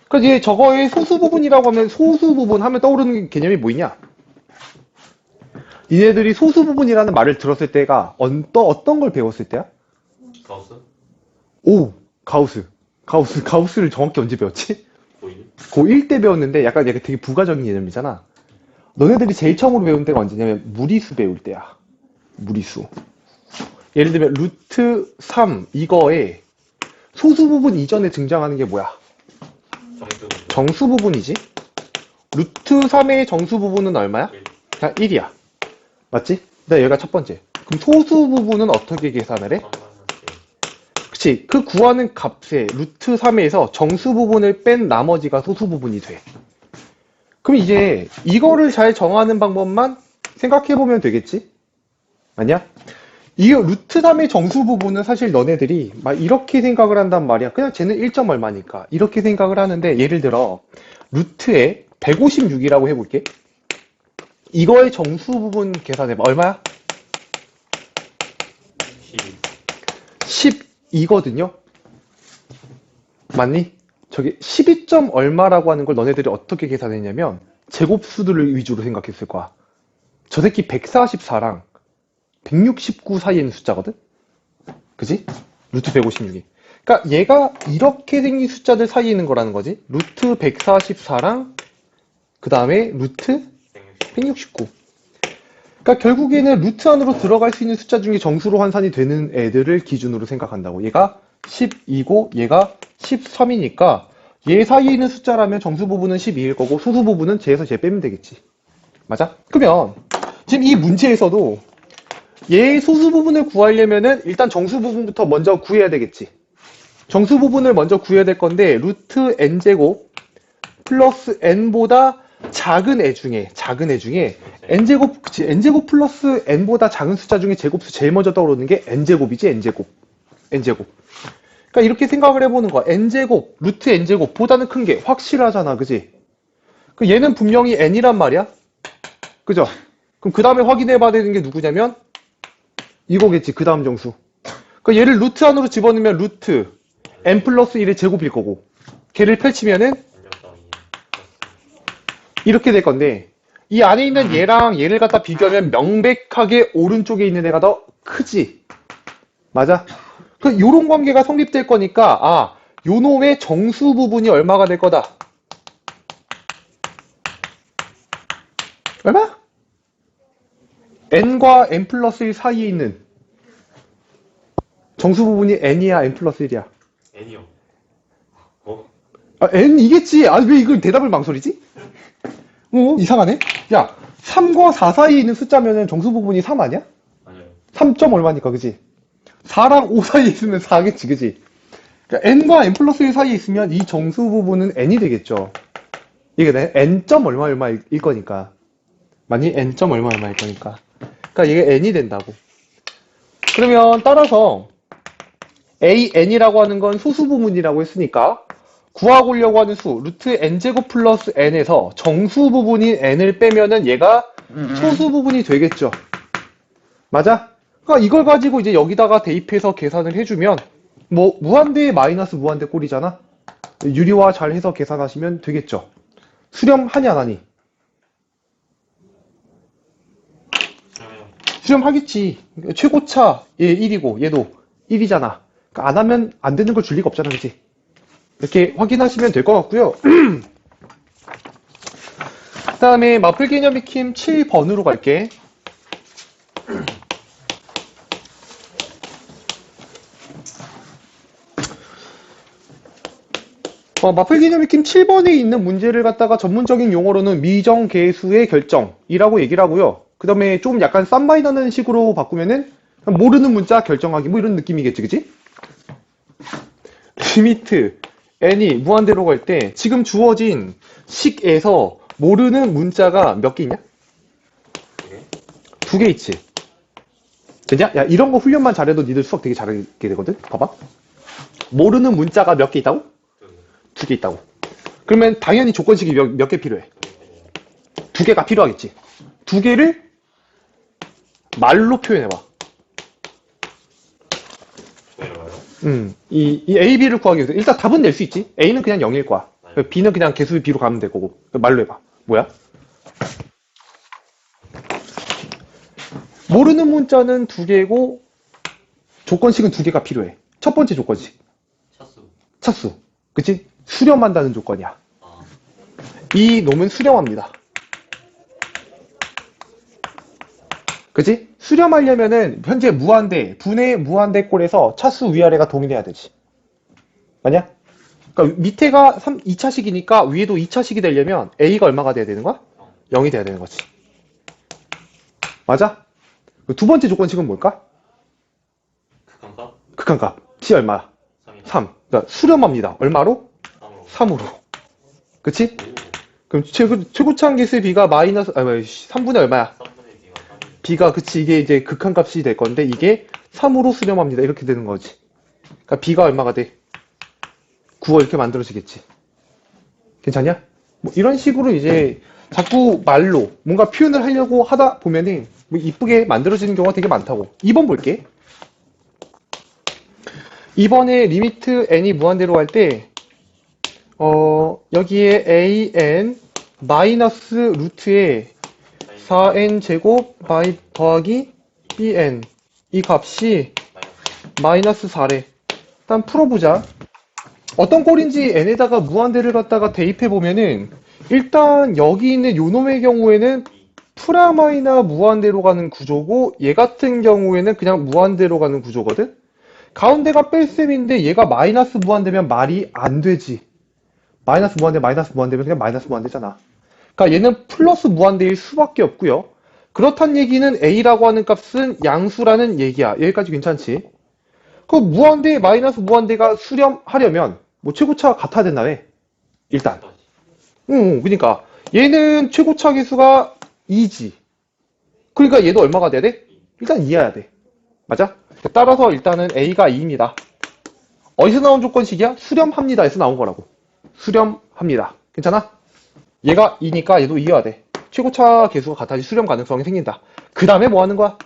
그러니까 이제 저거의 소수 부분이라고 하면 소수 부분 하면 떠오르는 개념이 뭐냐? 니네들이 소수 부분이라는 말을 들었을 때가 어떤 걸 배웠을 때야? 가우스? 오, 가우스를 정확히 언제 배웠지? 보이니? 고1 때 배웠는데 약간 되게 부가적인 개념이잖아. 너네들이 제일 처음으로 배운 때가 언제냐면 무리수 배울 때야. 무리수. 예를 들면 루트 3 이거에 소수 부분 이전에 등장하는 게 뭐야? 정수. 정수 부분이지. 루트 3의 정수 부분은 얼마야? 그냥 1이야. 맞지? 네, 여기가 첫 번째. 그럼 소수 부분은 어떻게 계산을 해? 그치. 그 구하는 값에 루트 3에서 정수 부분을 뺀 나머지가 소수 부분이 돼. 그럼 이제 이거를 잘 정하는 방법만 생각해보면 되겠지? 아니야? 이 루트 3의 정수 부분은 사실 너네들이 막 이렇게 생각을 한단 말이야. 그냥 쟤는 1점 얼마니까. 이렇게 생각을 하는데 예를 들어 루트에 156이라고 해볼게. 이거의 정수 부분 계산해봐. 얼마야? 12거든요. 맞니? 저기 12점 얼마라고 하는 걸 너네들이 어떻게 계산했냐면 제곱수들을 위주로 생각했을 거야. 저 새끼 144랑 169 사이에 있는 숫자거든? 그지? 루트 156이. 그러니까 얘가 이렇게 생긴 숫자들 사이에 있는 거라는 거지. 루트 144랑 그 다음에 루트 169. 그러니까 결국에는 루트 안으로 들어갈 수 있는 숫자 중에 정수로 환산이 되는 애들을 기준으로 생각한다고. 얘가 12고 얘가 13이니까 얘 사이에 있는 숫자라면 정수 부분은 12일 거고 소수 부분은 쟤에서 쟤 빼면 되겠지. 맞아? 그러면 지금 이 문제에서도 얘의 소수 부분을 구하려면은 일단 정수 부분부터 먼저 구해야 되겠지. 정수 부분을 먼저 구해야 될 건데 루트 n제곱 플러스 n보다 작은 애 중에 n제곱, 그치, n제곱 플러스 n보다 작은 숫자 중에 제곱수 제일 먼저 떠오르는 게 n제곱이지. n제곱. 그러니까 이렇게 생각을 해보는 거야. n제곱, 루트 n제곱보다는 큰 게 확실하잖아. 그지? 그 얘는 분명히 n이란 말이야. 그죠? 그럼 그 다음에 확인해 봐야 되는 게 누구냐면 이거겠지. 그 다음 정수. 그러니까 얘를 루트 안으로 집어넣으면 루트 n 플러스 1의 제곱일 거고 걔를 펼치면은 이렇게 될 건데 이 안에 있는 얘랑 얘를 갖다 비교하면 명백하게 오른쪽에 있는 애가 더 크지. 맞아? 그 요런 관계가 성립될 거니까 요 놈의 정수 부분이 얼마가 될 거다. 얼마? n과 n 플러스 1 사이에 있는 정수 부분이 n이야, n 플러스 1이야? n이요. n이겠지. 왜 이걸 대답을 망설이지? 이상하네. 야, 3과 4 사이에 있는 숫자면은 정수 부분이 3 아니야? 아니요. 3점 얼마니까, 그지? 4랑 5 사이에 있으면 4겠지, 그지? 그러니까 n과 n 플러스 1 사이에 있으면 이 정수 부분은 n이 되겠죠. 이게 n점 얼마일 거니까. 많이 n점 얼마일 거니까. 그러니까 이게 n이 된다고. 그러면 따라서 an이라고 하는 건 소수 부분이라고 했으니까 구하고려고 하는 수, 루트 n제곱 플러스 n에서 정수 부분인 n을 빼면은 얘가 소수 부분이 되겠죠. 맞아? 그러니까 이걸 가지고 이제 여기다가 대입해서 계산을 해주면 뭐 무한대 마이너스 무한대 꼴이잖아. 유리화 잘 해서 계산하시면 되겠죠. 수렴하니 안 하니? 그러면 수렴하겠지. 최고차 얘 1이고 얘도 1이잖아. 그러니까 안 하면 안 되는 걸 줄 리가 없잖아, 그치? 이렇게 확인하시면 될 것 같고요. 그 다음에 마플 개념 익힘 7번으로 갈게. 마플 개념 익힘 7번에 있는 문제를 갖다가 전문적인 용어로는 미정계수의 결정이라고 얘기를 하고요. 그 다음에 좀 약간 쌈마이너는 식으로 바꾸면은 모르는 문자 결정하기 뭐 이런 느낌이겠지, 그치? 리미트 n이 무한대로 갈 때 지금 주어진 식에서 모르는 문자가 몇 개 있냐? 그게 2개 있지. 되냐? 야, 이런 거 훈련만 잘해도 니들 수학 되게 잘하게 되거든? 봐봐. 모르는 문자가 몇 개 있다고? 두 2개 있다고. 그러면 당연히 조건식이 몇 개 필요해? 2개가 필요하겠지. 2개를 말로 표현해봐. 좋아요. 이 A, B를 구하기 위해서 일단 답은 낼 수 있지. A는 그냥 0일 거야. B는 그냥 개수 B로 가면 될 거고. 말로 해봐. 뭐야? 모르는 문자는 2개고 조건식은 2개가 필요해. 첫 번째 조건식. 차수. 차수. 그치? 수렴한다는 조건이야. 아, 이 놈은 수렴합니다. 그치? 수렴하려면은 현재 무한대, 분의 무한대 꼴에서 차수 위아래가 동일해야 되지. 맞냐? 그러니까 밑에가 2차식이니까 위에도 2차식이 되려면 A가 얼마가 돼야 되는 거야? 0이 돼야 되는 거지. 맞아? 두 번째 조건식은 뭘까? 극한값 극한값. C 얼마야? 3이 3. 그러니까 수렴합니다. 얼마로? 3으로. 3으로. 그치? 오, 그럼 최고차 계수의 B가 마이너스, 3분의 얼마야? 3분의 B가 3이. B가, 그치, 이게 이제 극한값이 될 건데, 이게 3으로 수렴합니다. 이렇게 되는 거지. 그러니까 B가 얼마가 돼? 9호 이렇게 만들어지겠지. 괜찮냐? 뭐 이런 식으로 이제 자꾸 말로 뭔가 표현을 하려고 하다 보면은 뭐 이쁘게 만들어지는 경우가 되게 많다고. 2번 볼게. 2번에 리미트 n이 무한대로 할 때, 여기에 an 마이너스 루트에 4n 제곱 더하기 bn 이 값이 마이너스 4래. 일단 풀어보자. 어떤 꼴인지 n에다가 무한대를 갖다가 대입해 보면은 일단 여기 있는 요놈의 경우에는 프라마이나 무한대로 가는 구조고 얘 같은 경우에는 그냥 무한대로 가는 구조거든. 가운데가 뺄셈인데 얘가 마이너스 무한대면 말이 안 되지. 마이너스 무한대면 그냥 마이너스 무한대잖아. 그러니까 얘는 플러스 무한대일 수밖에 없고요. 그렇단 얘기는 a라고 하는 값은 양수라는 얘기야. 여기까지 괜찮지? 그 무한대, 마이너스 무한대가 수렴하려면 뭐 최고차가 같아야 된다, 왜? 일단. 그러니까 얘는 최고차 계수가 2지. 그러니까 얘도 얼마가 돼야 돼? 일단 2여야 돼. 맞아? 따라서 일단은 a가 2입니다. 어디서 나온 조건식이야? 수렴합니다. 에서 나온 거라고. 수렴합니다. 괜찮아? 얘가 2니까 얘도 2여야 돼. 최고차 계수가 같아지 수렴 가능성이 생긴다. 그 다음에 뭐 하는 거야?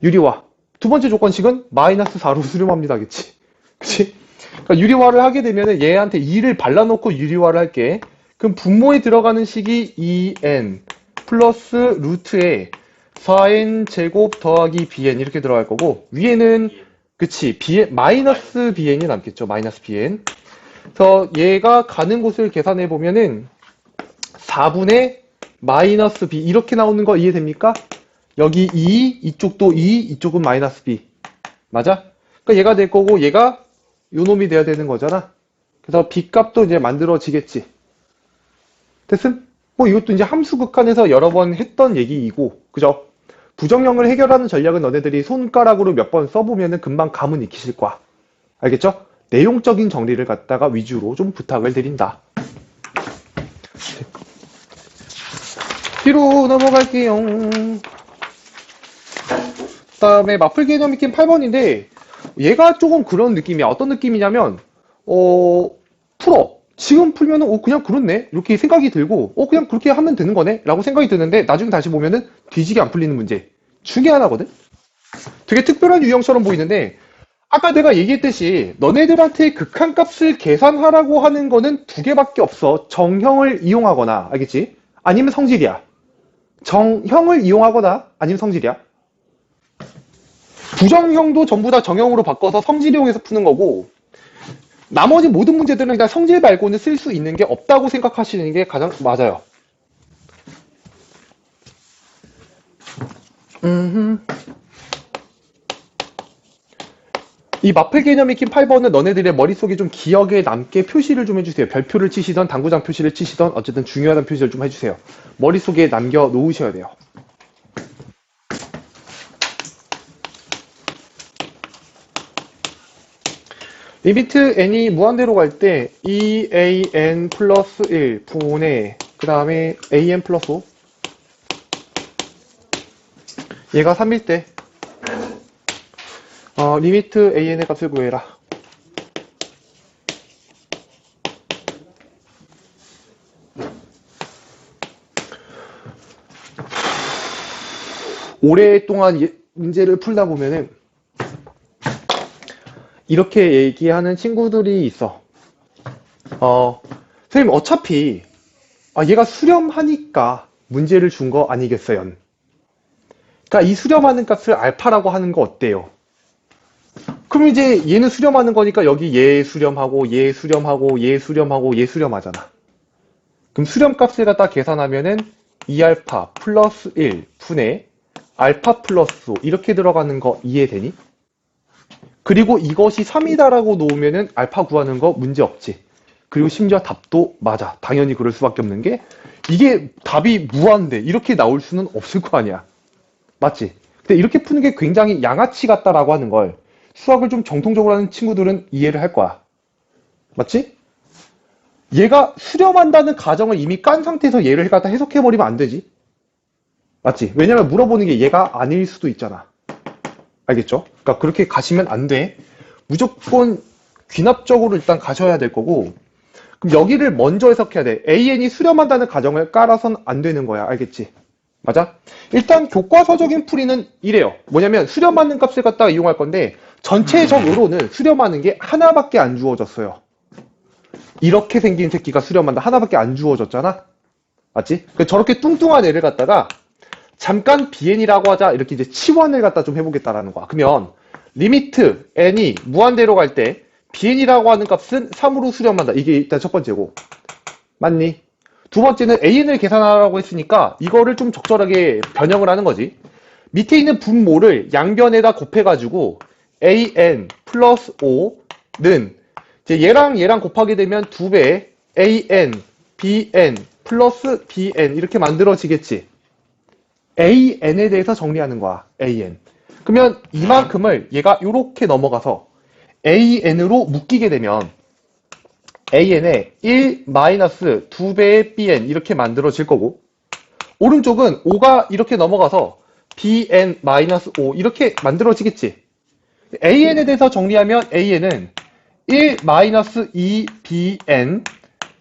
유리화. 두 번째 조건식은 마이너스 4로 수렴합니다겠지. 그치? 그러니까 유리화를 하게 되면 얘한테 2를 발라놓고 유리화를 할게. 그럼 분모에 들어가는 식이 2n 플러스 루트에 4n 제곱 더하기 bn 이렇게 들어갈 거고 위에는 그치 bn 마이너스 bn이 남겠죠. 마이너스 bn. 그래서 얘가 가는 곳을 계산해 보면은 4분의 마이너스 b 이렇게 나오는 거 이해됩니까? 여기 2, 이쪽도 2, 이쪽은 마이너스 b. 맞아? 그러니까 얘가 될 거고 얘가 요놈이 돼야 되는 거잖아. 그래서 b 값도 이제 만들어지겠지. 됐음? 뭐 이것도 이제 함수 극한에서 여러 번 했던 얘기이고, 그죠? 부정형을 해결하는 전략은 너네들이 손가락으로 몇 번 써보면은 금방 감은 익히실 거야. 알겠죠? 내용적인 정리를 갖다가 위주로 좀 부탁을 드린다. 뒤로 넘어갈게요. 그 다음에 마플 개념 익힘 8번인데 얘가 조금 그런 느낌이야. 어떤 느낌이냐면 풀어 지금 풀면은 그냥 그렇네 이렇게 생각이 들고 그냥 그렇게 하면 되는 거네 라고 생각이 드는데 나중에 다시 보면은 뒤지게 안 풀리는 문제 중에 하나거든. 되게 특별한 유형처럼 보이는데 아까 내가 얘기했듯이 너네들한테 극한값을 계산하라고 하는 거는 두 개밖에 없어. 정형을 이용하거나 알겠지? 아니면 성질이야. 정형을 이용하거나 아니면 성질이야. 부정형도 전부 다 정형으로 바꿔서 성질 이용해서 푸는 거고 나머지 모든 문제들은 그냥 성질 말고는 쓸 수 있는 게 없다고 생각하시는 게 가장 맞아요. 이 마플 개념 익힌 8번은 너네들의 머릿속에 좀 기억에 남게 표시를 좀 해주세요. 별표를 치시던 당구장 표시를 치시던 어쨌든 중요한 표시를 좀 해주세요. 머릿속에 남겨 놓으셔야 돼요. 리미트 n이 무한대로 갈 때 2an 플러스 1 분의 그 다음에 an 플러스 5 얘가 3일 때 리미트 an의 값을 구해라. 오랫동안 문제를 풀다 보면은 이렇게 얘기하는 친구들이 있어. 선생님 어차피 얘가 수렴하니까 문제를 준 거 아니겠어요? 그러니까 이 수렴하는 값을 알파라고 하는 거 어때요? 그럼 이제 얘는 수렴하는 거니까 여기 얘 수렴하고 얘 수렴하고 얘 수렴하고 얘 수렴하잖아. 그럼 수렴값을 갖다 계산하면은 2알파 플러스 1 분의 알파 플러스 5 이렇게 들어가는 거 이해되니? 그리고 이것이 3이다라고 놓으면은 알파 구하는 거 문제 없지. 그리고 심지어 답도 맞아. 당연히 그럴 수밖에 없는 게 이게 답이 무한대 이렇게 나올 수는 없을 거 아니야. 맞지? 근데 이렇게 푸는 게 굉장히 양아치 같다라고 하는 걸 수학을 좀 정통적으로 하는 친구들은 이해를 할 거야. 맞지? 얘가 수렴한다는 가정을 이미 깐 상태에서 얘를 갖다 해석해버리면 안 되지. 맞지? 왜냐면 물어보는 게 얘가 아닐 수도 있잖아. 알겠죠? 그러니까 그렇게 가시면 안 돼. 무조건 귀납적으로 일단 가셔야 될 거고 그럼 여기를 먼저 해석해야 돼. an이 수렴한다는 가정을 깔아선 안 되는 거야. 알겠지? 맞아? 일단 교과서적인 풀이는 이래요. 뭐냐면 수렴하는 값을 갖다가 이용할 건데 전체적으로는 수렴하는 게 하나밖에 안 주어졌어요. 이렇게 생긴 새끼가 수렴한다. 하나밖에 안 주어졌잖아. 맞지? 저렇게 뚱뚱한 애를 갖다가 잠깐 bn이라고 하자 이렇게 이제 치환을 갖다 좀 해보겠다라는 거야. 그러면 리미트 n이 무한대로 갈 때 bn이라고 하는 값은 3으로 수렴한다. 이게 일단 첫 번째고. 맞니? 두 번째는 an을 계산하라고 했으니까 이거를 좀 적절하게 변형을 하는 거지. 밑에 있는 분모를 양변에다 곱해가지고 an 플러스 5는 이제 얘랑 곱하게 되면 2배 an, bn 플러스 bn 이렇게 만들어지겠지. an에 대해서 정리하는 거야. an. 그러면 이만큼을 얘가 이렇게 넘어가서 an으로 묶이게 되면 an에 1 마이너스 2배의 bn 이렇게 만들어질 거고 오른쪽은 5가 이렇게 넘어가서 bn 마이너스 5 이렇게 만들어지겠지. an에 대해서 정리하면 an은 1 마이너스 2bn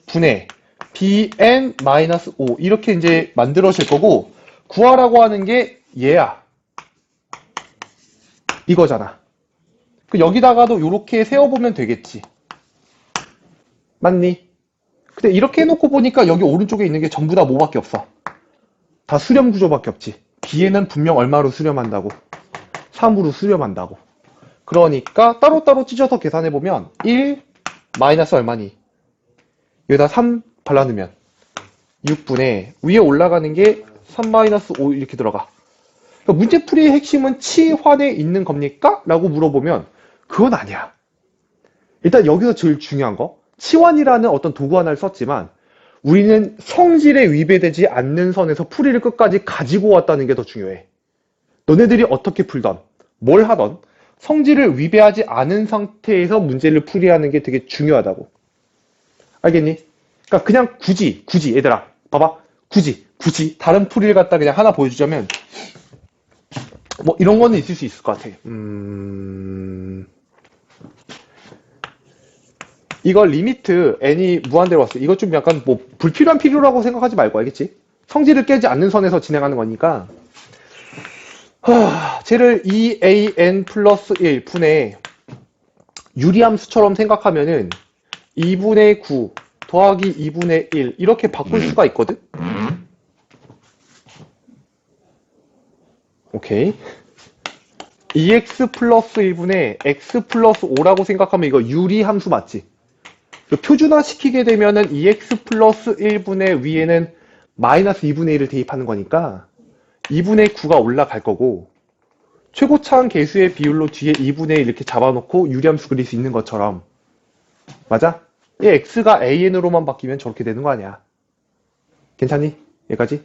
분의 bn 마이너스 5 이렇게 이제 만들어질 거고 구하라고 하는 게 얘야. 이거잖아. 여기다가도 이렇게 세워보면 되겠지. 맞니? 근데 이렇게 해놓고 보니까 여기 오른쪽에 있는 게 전부 다 뭐밖에 없어. 다 수렴 구조밖에 없지. B에는 분명 얼마로 수렴한다고? 3으로 수렴한다고. 그러니까 따로따로 찢어서 계산해보면 1 마이너스 얼마니? 여기다 3 발라놓으면 6분의 위에 올라가는 게 3 마이너스 5 이렇게 들어가. 그러니까 문제풀이의 핵심은 치환에 있는 겁니까? 라고 물어보면 그건 아니야. 일단 여기서 제일 중요한 거 치환이라는 어떤 도구 하나를 썼지만 우리는 성질에 위배되지 않는 선에서 풀이를 끝까지 가지고 왔다는 게 더 중요해. 너네들이 어떻게 풀던 뭘 하던 성질을 위배하지 않은 상태에서 문제를 풀이하는 게 되게 중요하다고. 알겠니? 그러니까 그냥 굳이 얘들아 봐봐 굳이 다른 풀이를 갖다 그냥 하나 보여주자면 뭐 이런 거는 있을 수 있을 것 같아. 이걸 리미트 n이 무한대로 왔어. 이거 좀 약간 뭐 불필요한 필요라고 생각하지 말고 알겠지? 성질을 깨지 않는 선에서 진행하는 거니까. 쟤를 2an 플러스 1 분의 유리함수처럼 생각하면은 2분의 9 더하기 2분의 1 이렇게 바꿀 수가 있거든? 오케이. 2x 플러스 1분의 x 플러스 5라고 생각하면 이거 유리함수 맞지? 표준화 시키게 되면은 2x 플러스 1분의 위에는 마이너스 2분의 1을 대입하는 거니까 2분의 9가 올라갈 거고 최고차항 계수의 비율로 뒤에 2분의 1 이렇게 잡아놓고 유리함수 그릴 수 있는 것처럼 맞아? 얘 x가 an으로만 바뀌면 저렇게 되는 거 아니야. 괜찮니? 여기까지?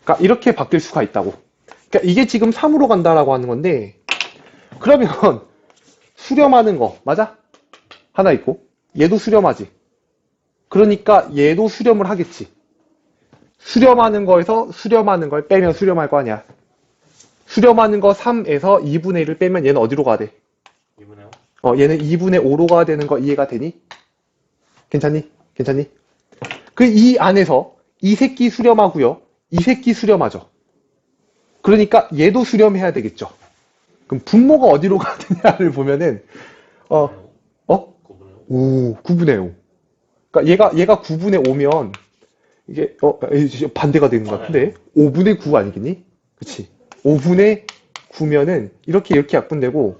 그러니까 이렇게 바뀔 수가 있다고. 그러니까 이게 지금 3으로 간다라고 하는 건데 그러면 수렴하는 거 맞아? 하나 있고 얘도 수렴하지. 그러니까 얘도 수렴을 하겠지. 수렴하는 거에서 수렴하는 걸 빼면 수렴할 거 아니야. 수렴하는 거 3에서 2분의 1을 빼면 얘는 어디로 가야 돼? 2분의 5? 얘는 2분의 5로 가야 되는 거 이해가 되니? 괜찮니? 괜찮니? 그 이 안에서 이 새끼 수렴하고요. 이 새끼 수렴하죠. 그러니까 얘도 수렴해야 되겠죠. 그럼 분모가 어디로 가야 되냐를 보면은 9분의 5? 9분의 5. 그러니까 얘가 9분의 5면 이게 반대가 되는 것 같은데 5분의 9 아니겠니? 그치? 5분의 9면은 이렇게 약분되고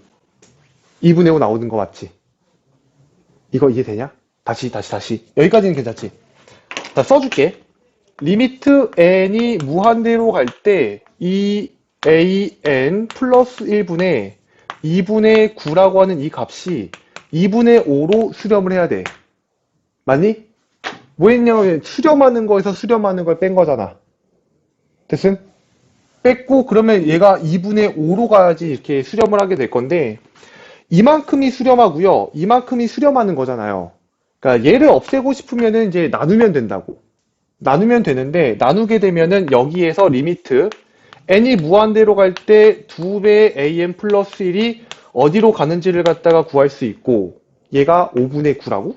2분의 5 나오는 거 맞지? 이거 이해되냐? 다시 여기까지는 괜찮지? 자 써줄게. 리미트 n이 무한대로 갈 때 이 an 플러스 1분의 2분의 9라고 하는 이 값이 2분의 5로 수렴을 해야 돼. 맞니? 뭐 했냐면 수렴하는 거에서 수렴하는 걸 뺀 거잖아. 됐음? 뺐고 그러면 얘가 2분의 5로 가야지 이렇게 수렴을 하게 될 건데 이만큼이 수렴하고요. 이만큼이 수렴하는 거잖아요. 그러니까 얘를 없애고 싶으면은 이제 나누면 된다고. 나누면 되는데 나누게 되면은 여기에서 리미트 n이 무한대로 갈 때 2배 an 플러스 1이 어디로 가는지를 갖다가 구할 수 있고 얘가 5분의 9라고?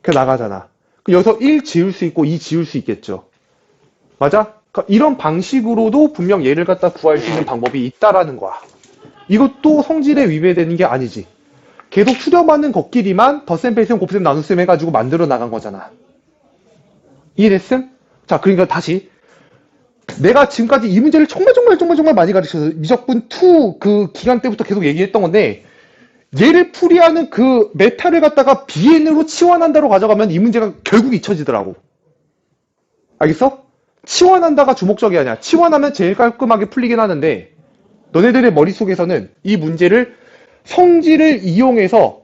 그 나가잖아. 여기서 1 지울 수 있고 2 지울 수 있겠죠. 맞아? 그러니까 이런 방식으로도 분명 얘를 갖다 구할 수 있는 방법이 있다라는 거야. 이것도 성질에 위배되는 게 아니지. 계속 수렴하는 것끼리만 덧셈, 뺄셈, 곱셈, 나눗셈 해가지고 만들어 나간 거잖아. 이해됐음? 자, 그러니까 다시 내가 지금까지 이 문제를 정말 많이 가르쳐서 미적분 2 그 기간 때부터 계속 얘기했던 건데 얘를 풀이하는 그 메타를 갖다가 BN으로 치환한다로 가져가면 이 문제가 결국 잊혀지더라고. 알겠어? 치환한다가 주목적이 아니야. 치환하면 제일 깔끔하게 풀리긴 하는데 너네들의 머릿속에서는 이 문제를 성질을 이용해서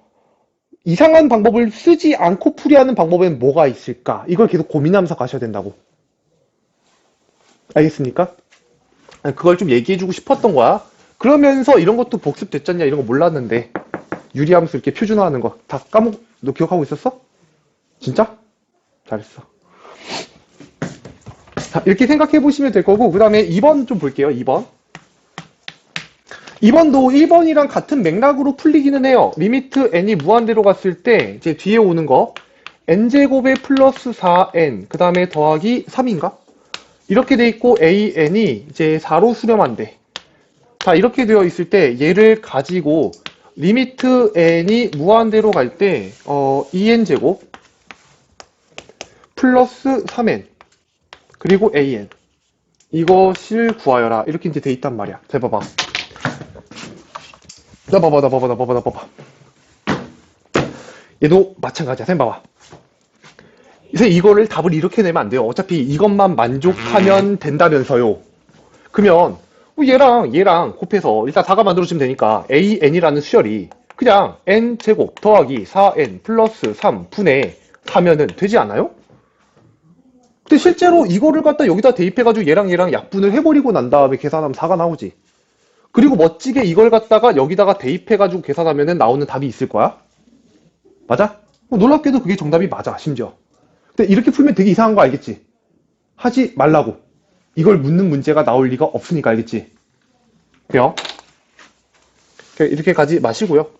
이상한 방법을 쓰지 않고 풀이하는 방법엔 뭐가 있을까? 이걸 계속 고민하면서 가셔야 된다고. 알겠습니까? 그걸 좀 얘기해주고 싶었던 거야. 그러면서 이런 것도 복습됐잖냐 이런 거 몰랐는데 유리함수 이렇게 표준화하는 거 다 너 기억하고 있었어? 진짜? 잘했어. 자, 이렇게 생각해 보시면 될 거고 그 다음에 2번 좀 볼게요. 2번도 1번이랑 같은 맥락으로 풀리기는 해요. 리미트 n이 무한대로 갔을 때 이제 뒤에 오는 거 n제곱에 플러스 4n 그 다음에 더하기 3인가? 이렇게 돼 있고 an이 이제 4로 수렴한대. 자 이렇게 되어 있을 때 얘를 가지고 리미트 n이 무한대로 갈 때 2n제곱 플러스 3n 그리고 an 이것을 구하여라 이렇게 이제 돼 있단 말이야. 자 봐봐. 나 봐봐. 얘도 마찬가지야. 쌤 봐봐. 그래서 이거를 답을 이렇게 내면 안 돼요. 어차피 이것만 만족하면 된다면서요. 그러면 얘랑 곱해서 일단 4가 만들어주면 되니까 an이라는 수열이 그냥 n제곱 더하기 4n 플러스 3 분의 하면은 되지 않아요? 근데 실제로 이거를 갖다 여기다 대입해가지고 얘랑 약분을 해버리고 난 다음에 계산하면 4가 나오지. 그리고 멋지게 이걸 갖다가 여기다가 대입해가지고 계산하면은 나오는 답이 있을 거야? 맞아? 놀랍게도 그게 정답이 맞아, 심지어. 근데 이렇게 풀면 되게 이상한 거 알겠지? 하지 말라고. 이걸 묻는 문제가 나올 리가 없으니까 알겠지? 그래요? 이렇게 가지 마시고요.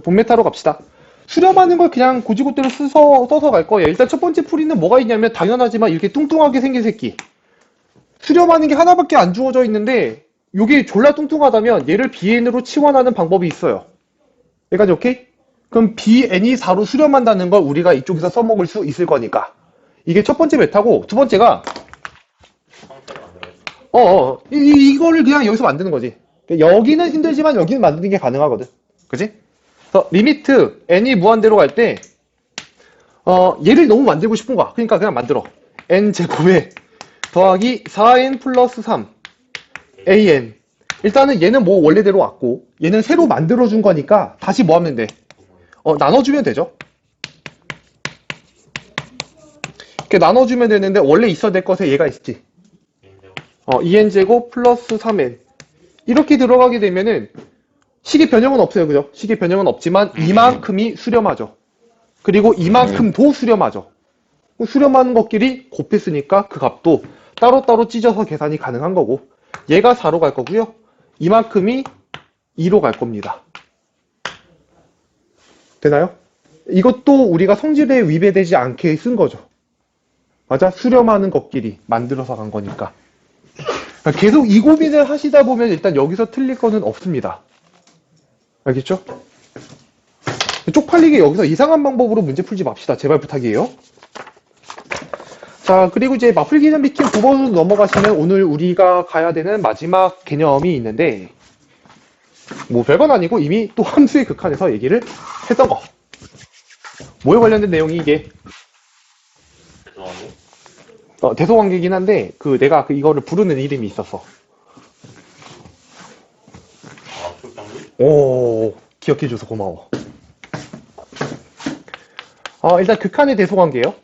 본메타로 갑시다. 수렴하는 걸 그냥 고지고대로 써서 갈 거예요. 일단 첫 번째 풀이는 뭐가 있냐면 당연하지만 이렇게 뚱뚱하게 생긴 새끼. 수렴하는 게 하나밖에 안 주어져 있는데 이게 졸라 뚱뚱하다면 얘를 BN으로 치환하는 방법이 있어요. 여기까지 오케이? 그럼 BN이 4로 수렴한다는 걸 우리가 이쪽에서 써먹을 수 있을 거니까. 이게 첫 번째 메타고 두 번째가 형태를 만들어야지. 이거를 그냥 여기서 만드는 거지. 여기는 힘들지만 여기는 만드는 게 가능하거든. 그지? 그래서 리미트 n이 무한대로 갈 때 얘를 너무 만들고 싶은 거야. 그러니까 그냥 만들어. n 제곱에 더하기 4n 플러스 3 an. 일단은 얘는 뭐 원래대로 왔고 얘는 새로 만들어준 거니까 다시 뭐 하면 돼? 나눠주면 되죠. 이렇게 나눠주면 되는데 원래 있어야 될 것에 얘가 있지. 2n제곱 플러스 3n. 이렇게 들어가게 되면은 식의 변형은 없어요. 그죠? 식의 변형은 없지만 이만큼이 수렴하죠. 그리고 이만큼도 수렴하죠. 수렴하는 것끼리 곱했으니까 그 값도 따로따로 찢어서 계산이 가능한 거고 얘가 4로 갈 거고요. 이만큼이 2로 갈 겁니다. 되나요? 이것도 우리가 성질에 위배되지 않게 쓴 거죠. 맞아? 수렴하는 것끼리 만들어서 간 거니까. 그러니까 계속 이 고민을 하시다 보면 일단 여기서 틀릴 거는 없습니다. 알겠죠? 쪽팔리게 여기서 이상한 방법으로 문제 풀지 맙시다. 제발 부탁이에요. 자, 그리고 이제 마플 개념 비킨 9번으로 넘어가시면 오늘 우리가 가야 되는 마지막 개념이 있는데 뭐 별건 아니고 이미 또 함수의 극한에서 얘기를 했던 거. 뭐에 관련된 내용이 이게? 대소관계이긴 한데 내가 이거를 부르는 이름이 있었어. 출장비? 오, 기억해줘서 고마워. 일단 극한의 대소관계예요.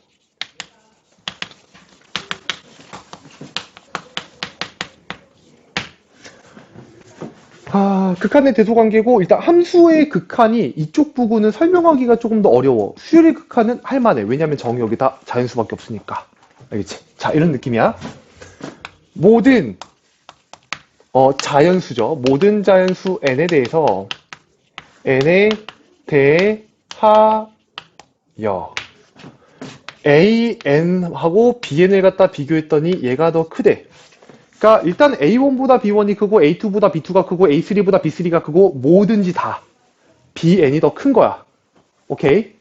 극한의 대소관계고 일단 함수의 극한이 이쪽 부분은 설명하기가 조금 더 어려워. 수열의 극한은 할만해. 왜냐면 정이 여기다 자연수밖에 없으니까. 알겠지? 자, 이런 느낌이야. 모든 자연수죠. 모든 자연수 n에 대해서 n에 대하여 an하고 bn을 갖다 비교했더니 얘가 더 크대. 그러니까 일단 A1보다 B1이 크고 A2보다 B2가 크고 A3보다 B3가 크고 뭐든지 다 BN이 더 큰 거야. 오케이?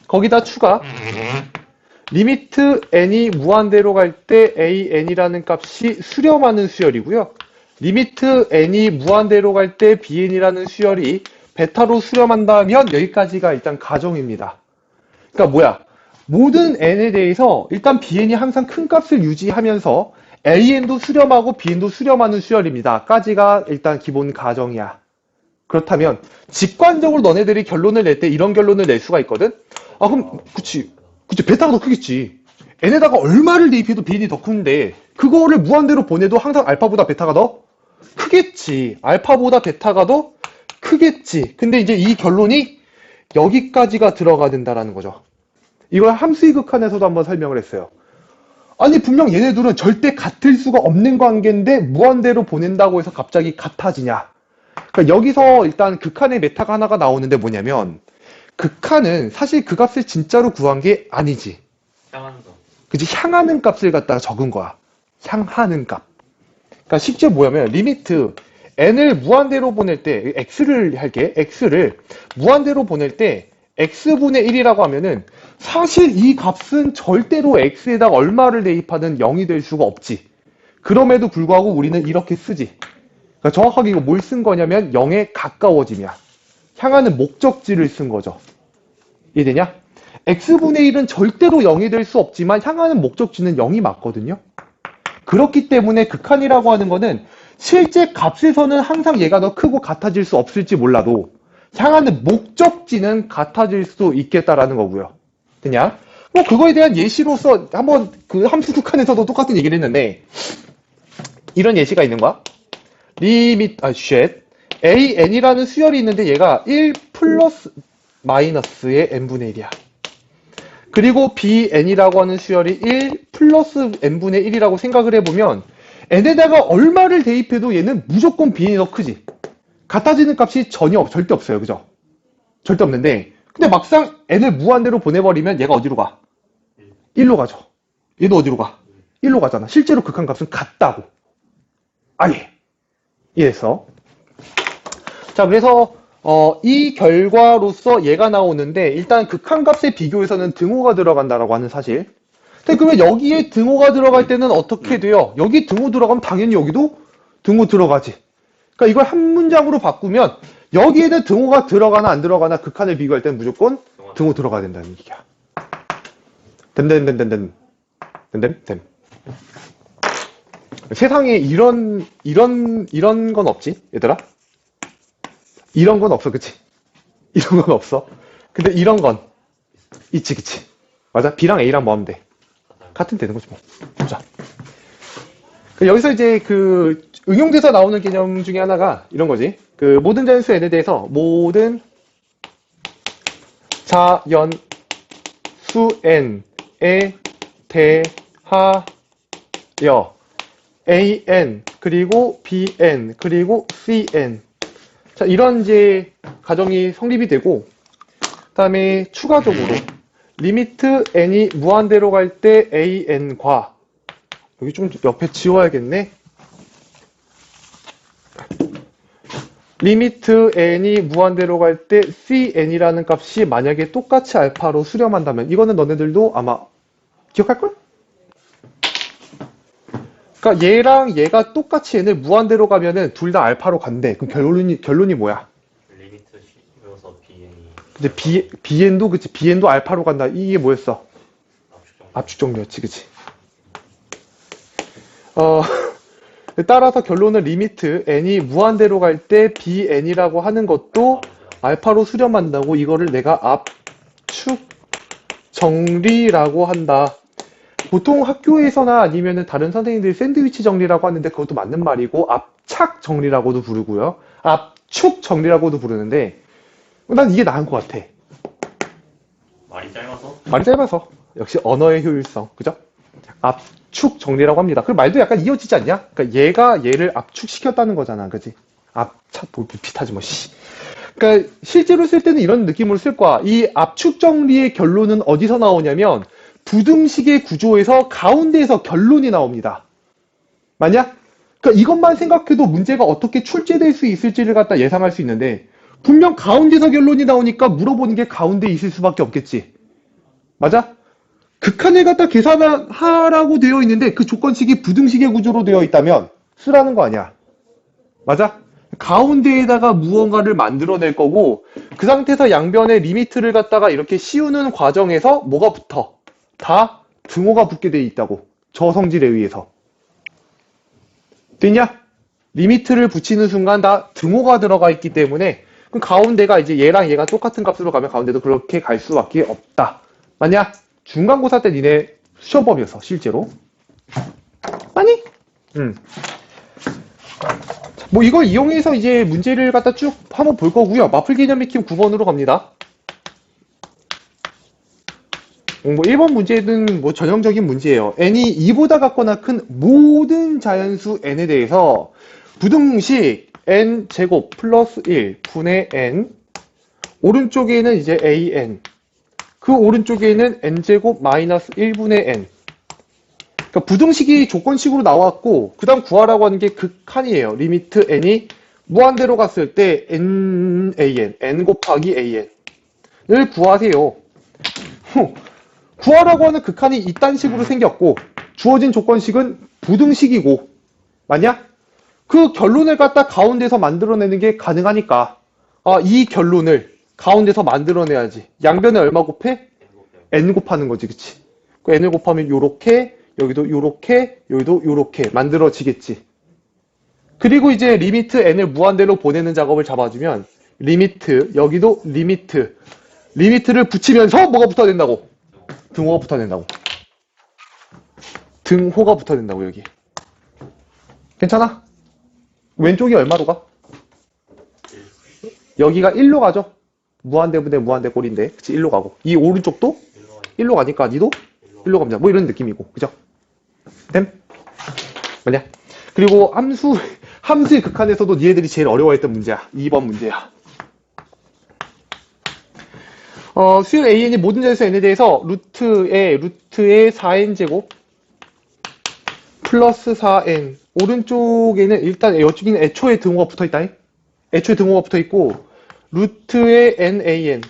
거기다 추가 리미트 n이 무한대로 갈 때 AN이라는 값이 수렴하는 수열이고요. 리미트 n이 무한대로 갈 때 BN이라는 수열이 베타로 수렴한다면 여기까지가 일단 가정입니다. 그러니까 뭐야? 모든 n에 대해서 일단 BN이 항상 큰 값을 유지하면서 AN도 수렴하고 BN도 수렴하는 수열입니다. 까지가 일단 기본 가정이야. 그렇다면 직관적으로 너네들이 결론을 낼 때 이런 결론을 낼 수가 있거든? 그럼 그치 베타가 더 크겠지. n에다가 얼마를 대입해도 BN이 더 큰데 그거를 무한대로 보내도 항상 알파보다 베타가 더 크겠지. 알파보다 베타가 더 크겠지. 근데 이제 이 결론이 여기까지가 들어가야 된다라는 거죠. 이걸 함수의 극한에서도 한번 설명을 했어요. 아니 분명 얘네들은 절대 같을 수가 없는 관계인데 무한대로 보낸다고 해서 갑자기 같아지냐. 그러니까 여기서 일단 극한의 메타가 하나가 나오는데 뭐냐면 극한은 사실 그 값을 진짜로 구한 게 아니지. 향하는 거. 그치? 향하는 값을 갖다가 적은 거야. 향하는 값. 그러니까 실제 뭐냐면 리미트 n을 무한대로 보낼 때 x를 할게. x를 무한대로 보낼 때 x분의 1이라고 하면은 사실 이 값은 절대로 x에다가 얼마를 대입하든 0이 될 수가 없지. 그럼에도 불구하고 우리는 이렇게 쓰지. 그러니까 정확하게 이거 뭘 쓴 거냐면 0에 가까워짐이야. 향하는 목적지를 쓴 거죠. 이해되냐? x분의 1은 절대로 0이 될 수 없지만 향하는 목적지는 0이 맞거든요. 그렇기 때문에 극한이라고 하는 거는 실제 값에서는 항상 얘가 더 크고 같아질 수 없을지 몰라도 향하는 목적지는 같아질 수 있겠다라는 거고요. 되냐? 뭐 그거에 대한 예시로서 한번 그 함수 극한에서도 똑같은 얘기를 했는데 이런 예시가 있는 거야. AN이라는 수열이 있는데 얘가 1 플러스 마이너스의 n분의 1이야. 그리고 BN이라고 하는 수열이 1 플러스 n분의 1이라고 생각을 해보면 n에다가 얼마를 대입해도 얘는 무조건 BN이 더 크지. 같아지는 값이 절대 없어요. 그죠? 절대 없는데 근데 막상 n을 무한대로 보내버리면 얘가 어디로 가? 1로 가죠. 얘도 어디로 가? 1로 가잖아. 실제로 극한값은 같다고. 아예. 이해했어? 자, 그래서 이 결과로서 얘가 나오는데 일단 극한값의 비교에서는 등호가 들어간다라고 하는 사실. 근데 그러면 여기에 등호가 들어갈 때는 어떻게 돼요? 여기 등호 들어가면 당연히 여기도 등호 들어가지. 그러니까 이걸 한 문장으로 바꾸면 여기에는 등호가 들어가나 안 들어가나 극한을 비교할 때는 무조건 등호 들어가야 된다는 얘기야. 됨됨됨됨됨. 됨됨됨. 세상에 이런 건 없지, 얘들아? 이런 건 없어, 그치? 이런 건 없어. 근데 이런 건 있지, 그치? 맞아? B랑 A랑 뭐 하면 돼? 같은 되는 거지, 뭐. 보자. 여기서 이제 그 응용돼서 나오는 개념 중에 하나가 이런 거지. 그 모든 자연수 n에 대해서 모든 자연수 n에 대하여 an 그리고 bn 그리고 cn 자 이런 이제 가정이 성립이 되고 그다음에 추가적으로 리미트 n이 무한대로 갈 때 an과 여기 좀 옆에 지워야겠네. 리미트 n이 무한대로 갈 때 cn이라는 값이 만약에 똑같이 알파로 수렴한다면 이거는 너네들도 아마 기억할걸? 그러니까 얘랑 얘가 똑같이 n을 무한대로 가면은 둘 다 알파로 간대. 그럼 결론이 뭐야? 리미트 씌워서 bn이 근데 bn도 그치 bn도 알파로 간다. 이게 뭐였어? 압축 압축 정리였지, 그치? 따라서 결론은 리미트 n이 무한대로 갈 때 bn이라고 하는 것도 알파로 수렴한다고 이거를 내가 압축 정리라고 한다. 보통 학교에서나 아니면은 다른 선생님들이 샌드위치 정리라고 하는데 그것도 맞는 말이고 압착 정리라고도 부르고요. 압축 정리라고도 부르는데 난 이게 나은 것 같아. 말이 짧아서 말이 짧아서. 역시 언어의 효율성. 그죠? 압축 정리라고 합니다. 그 말도 약간 이어지지 않냐? 그러니까 얘가 얘를 압축시켰다는 거잖아. 그지? 압착, 뭐 비슷하지 뭐, 씨. 그러니까 실제로 쓸 때는 이런 느낌으로 쓸 거야. 이 압축 정리의 결론은 어디서 나오냐면 부등식의 구조에서 가운데에서 결론이 나옵니다. 맞냐? 그러니까 이것만 생각해도 문제가 어떻게 출제될 수 있을지를 갖다 예상할 수 있는데 분명 가운데서 결론이 나오니까 물어보는 게 가운데에 있을 수밖에 없겠지. 맞아? 극한을 갖다 계산하라고 되어 있는데 그 조건식이 부등식의 구조로 되어 있다면 쓰라는 거 아니야. 맞아? 가운데에다가 무언가를 만들어낼 거고 그 상태에서 양변의 리미트를 갖다가 이렇게 씌우는 과정에서 뭐가 붙어? 다 등호가 붙게 돼 있다고. 저 성질에 의해서. 됐냐? 리미트를 붙이는 순간 다 등호가 들어가 있기 때문에 그럼 가운데가 이제 얘랑 얘가 똑같은 값으로 가면 가운데도 그렇게 갈 수밖에 없다. 맞냐? 중간고사 때 니네 수셔법이었어, 실제로. 아니? 뭐 이걸 이용해서 이제 문제를 갖다 쭉 한번 볼 거고요. 마플 개념 익힘 9번으로 갑니다. 뭐 1번 문제는 뭐 전형적인 문제예요. n이 2보다 같거나 큰 모든 자연수 n에 대해서 부등식 n 제곱 플러스 1 분의 n 오른쪽에는 이제 an 그 오른쪽에는 n제곱 마이너스 1분의 n 그러니까 부등식이 조건식으로 나왔고 그 다음 구하라고 하는 게 극한이에요. 리미트 n이 무한대로 갔을 때 n 곱하기 an을 구하세요. 구하라고 하는 극한이 이딴 식으로 생겼고 주어진 조건식은 부등식이고 맞냐? 그 결론을 갖다 가운데서 만들어내는 게 가능하니까 이 결론을 가운데서 만들어내야지. 양변에 얼마 곱해? n 곱하는 거지, 그치? 그 n을 곱하면 요렇게 여기도 요렇게 여기도 요렇게 만들어지겠지. 그리고 이제 리미트 n을 무한대로 보내는 작업을 잡아주면 리미트 여기도 리미트를 붙이면서 뭐가 붙어야 된다고? 등호가 붙어야 된다고. 등호가 붙어야 된다고 여기. 괜찮아? 왼쪽이 얼마로 가? 여기가 1로 가죠? 무한대분의 무한대 꼴인데 그치 1로 가고 이 오른쪽도 1로 가니까 니도 1로 갑니다. 뭐 이런 느낌이고 그죠? 됨? 뭐냐? 그리고 함수의 극한에서도 니네들이 제일 어려워했던 문제야. 2번 문제야. 수열 an이 모든 자릿수 n에 대해서 루트의 4n제곱 플러스 4n. 오른쪽에는 일단 이쪽에는 애초에 등호가 붙어 있다. 애초에 등호가 붙어 있고, 루트의 nan.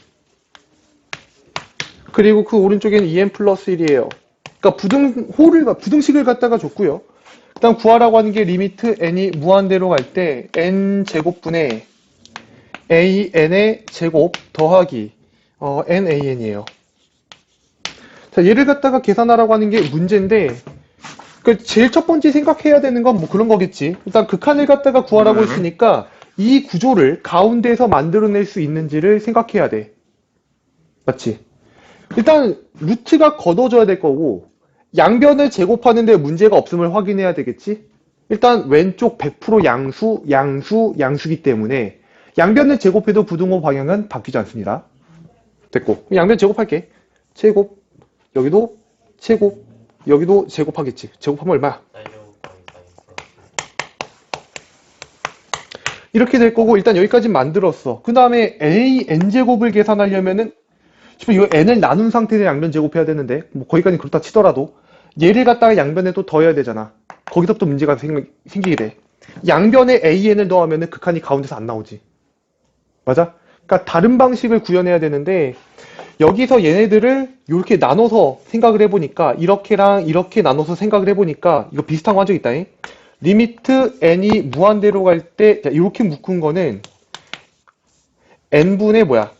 그리고 그 오른쪽에는 2n 플러스 1이에요. 그러니까 부등식을 갖다가 줬고요. 그 다음 구하라고 하는 게 리미트 n이 무한대로 갈 때 n 제곱분의 an의 제곱 더하기 nan이에요. 자, 얘를 갖다가 계산하라고 하는 게 문제인데, 제일 첫 번째 생각해야 되는 건 뭐 그런 거겠지. 일단 극한을 갖다가 구하라고 했으니까 이 구조를 가운데에서 만들어낼 수 있는지를 생각해야 돼. 맞지? 일단 루트가 걷어져야 될 거고 양변을 제곱하는데 문제가 없음을 확인해야 되겠지? 일단 왼쪽 100% 양수기 때문에 양변을 제곱해도 부등호 방향은 바뀌지 않습니다. 됐고 양변 제곱할게. 제곱 여기도 제곱 여기도 제곱하겠지. 제곱하면 얼마야? 이렇게 될 거고 일단 여기까지 만들었어. 그 다음에 n제곱을 계산하려면은 이거 n을 나눈 상태에서 양변 제곱해야 되는데 뭐 거기까지 그렇다 치더라도 얘를 갖다가 양변에 또 더해야 되잖아. 거기서부터 문제가 생기게 돼. 양변에 an을 더하면은 극한이 가운데서 안 나오지. 맞아? 그러니까 다른 방식을 구현해야 되는데 여기서 얘네들을 이렇게 나눠서 생각을 해보니까 이렇게랑 이렇게 나눠서 생각을 해보니까 이거 비슷한 거 한 적 있다. 리미트 n이 무한대로 갈 때 이렇게 묶은 거는 n분의 뭐야?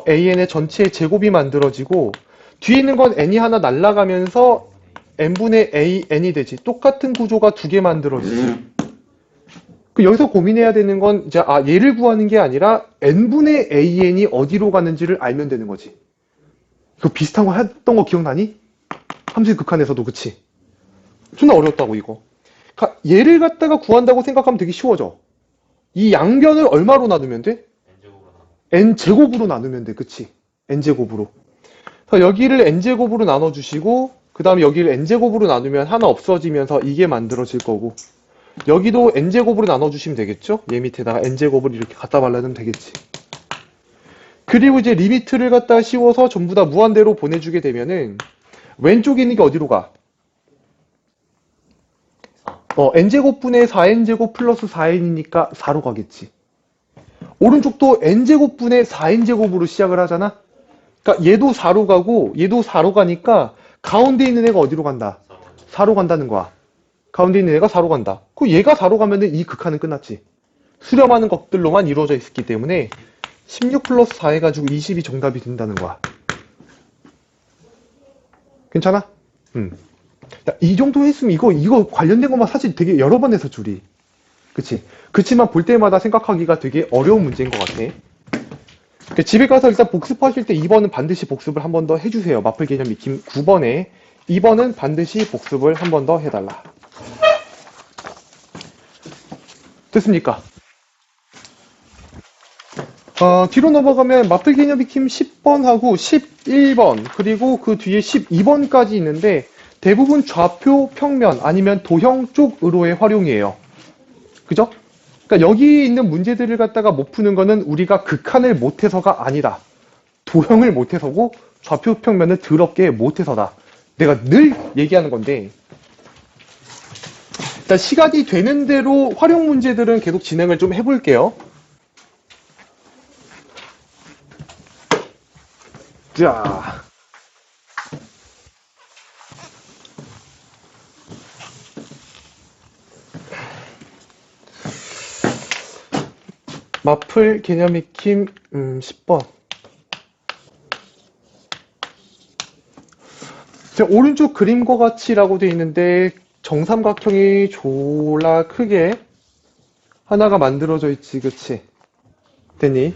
an의 전체의 제곱이 만들어지고 뒤에 있는 건 n이 하나 날아가면서 n분의 n이 되지. 똑같은 구조가 두 개 만들어지지. 여기서 고민해야 되는 건 이제 얘를 구하는 게 아니라 n분의 an이 어디로 가는지를 알면 되는 거지. 이거 비슷한 거 했던 거 기억나니? 함수의 극한에서도 그치? 존나 어려웠다고 이거. 그러니까 얘를 갖다가 구한다고 생각하면 되게 쉬워져. 이 양변을 얼마로 나누면 돼? n제곱으로 나누면 돼. 그치? n제곱으로. 그래서 여기를 n제곱으로 나눠주시고 그 다음에 여기를 n제곱으로 나누면 하나 없어지면서 이게 만들어질 거고 여기도 n제곱으로 나눠주시면 되겠죠? 얘 밑에다가 n제곱을 이렇게 갖다 발라주면 되겠지. 그리고 이제 리미트를 갖다 씌워서 전부 다 무한대로 보내주게 되면은 왼쪽에 있는 게 어디로 가? n제곱분의 4n제곱 플러스 4n이니까 4로 가겠지. 오른쪽도 n제곱분의 4n제곱으로 시작을 하잖아? 그러니까 얘도 4로 가고 얘도 4로 가니까 가운데 있는 애가 어디로 간다? 4로 간다는 거야. 가운데 있는 애가 4로 간다. 그 얘가 4로 가면은 이 극한은 끝났지. 수렴하는 것들로만 이루어져 있었기 때문에 16 플러스 4 해가지고 20이 정답이 된다는 거야. 괜찮아? 이 정도 했으면 이거 관련된 것만 사실 되게 여러 번 해서 줄이. 그치? 그치만 볼 때마다 생각하기가 되게 어려운 문제인 것 같아. 집에 가서 일단 복습하실 때 2번은 반드시 복습을 한 번 더 해주세요. 마플 개념 익힘 9번에 2번은 반드시 복습을 한 번 더 해달라. 됐습니까? 뒤로 넘어가면 마플 개념 익힘 10번하고 11번 그리고 그 뒤에 12번까지 있는데 대부분 좌표 평면 아니면 도형 쪽으로의 활용이에요. 그죠? 그러니까 여기 있는 문제들을 갖다가 못 푸는 거는 우리가 극한을 못해서가 아니다. 도형을 못해서고 좌표 평면을 더럽게 못해서다. 내가 늘 얘기하는 건데 일단 시간이 되는 대로 활용 문제들은 계속 진행을 좀 해볼게요. 자, 마플 개념 익힘 10번. 오른쪽 그림과 같이라고 되어 있는데 정삼각형이 졸라 크게 하나가 만들어져 있지, 그치? 됐니?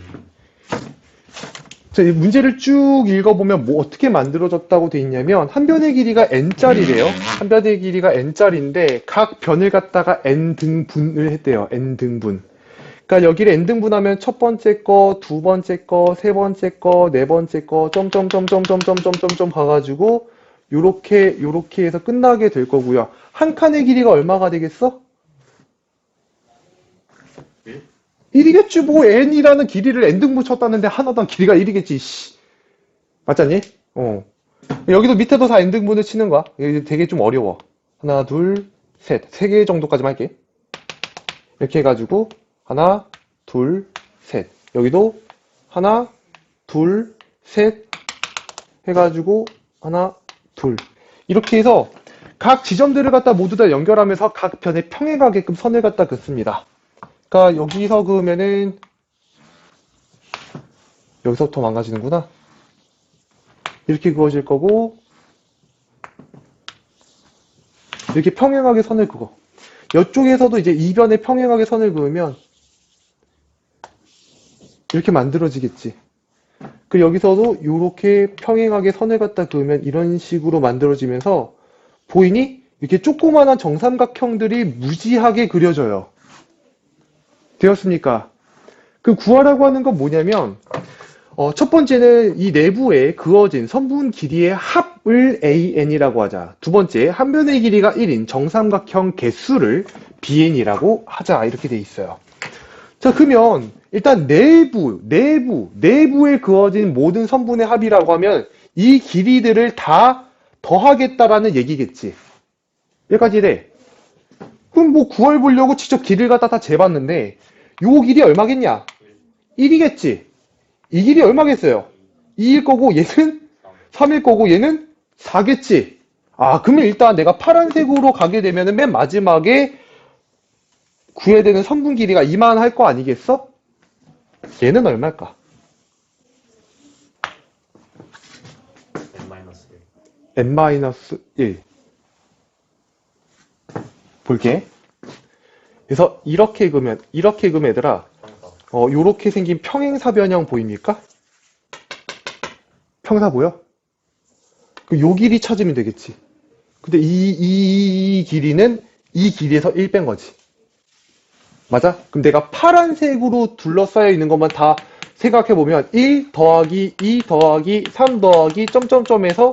자, 이 문제를 쭉 읽어보면 뭐 어떻게 만들어졌다고 되어 있냐면 한 변의 길이가 n짜리래요. 한 변의 길이가 n짜리인데 각 변을 갖다가 n등분을 했대요. n등분. 그러니까 여기를 n등분하면 첫 번째 거, 두 번째 거, 세 번째 거, 네 번째 거, 점점점점점점점점 가가지고 요렇게 해서 끝나게 될 거고요. 한 칸의 길이가 얼마가 되겠어? 1이겠지 뭐 n이라는 길이를 n등분 쳤다는데 하나당 길이가 1이겠지 씨. 맞잖니? 여기도 밑에도 다 n등분을 치는 거야. 이게 되게 좀 어려워. 하나 둘 셋 3개 정도까지만 할게. 이렇게 해가지고 하나 둘 셋 여기도 하나 둘 셋 해가지고 하나 둘 이렇게 해서 각 지점들을 갖다 모두 다 연결하면서 각 편에 평행하게끔 선을 갖다 긋습니다. 그러니까 여기서 그으면은 여기서부터 망가지는구나. 이렇게 그어질 거고 이렇게 평행하게 선을 그어. 이쪽에서도 이제 이변에 평행하게 선을 그으면 이렇게 만들어지겠지. 그 여기서도 이렇게 평행하게 선을 갖다 그으면 이런 식으로 만들어지면서 보이니? 이렇게 조그마한 정삼각형들이 무지하게 그려져요. 되었습니까? 그 구하라고 하는 건 뭐냐면 첫 번째는 이 내부에 그어진 선분 길이의 합을 AN이라고 하자. 두 번째, 한 변의 길이가 1인 정삼각형 개수를 BN이라고 하자. 이렇게 돼 있어요. 자, 그러면 일단 내부에 그어진 모든 선분의 합이라고 하면 이 길이들을 다 더하겠다라는 얘기겠지. 여기까지 이래. 그럼 뭐 구해보려고 직접 길이를 갖다 다 재봤는데 요 길이 얼마겠냐? 1이겠지. 이 길이 얼마겠어요? 2일 거고 얘는 3일 거고 얘는 4겠지. 아, 그러면 일단 내가 파란색으로 가게 되면은 맨 마지막에 구해야 되는 선분 길이가 이만할 거 아니겠어? 얘는 얼마일까? n-1 볼게. 그래서 이렇게 그으면 얘들아 요렇게 생긴 평행사변형 보입니까? 평사 보여? 요 길이 찾으면 되겠지. 근데 이 길이는 이 길이에서 1 뺀 거지. 맞아? 그럼 내가 파란색으로 둘러싸여 있는 것만 다 생각해보면 1 더하기 2 더하기 3 더하기 점점점에서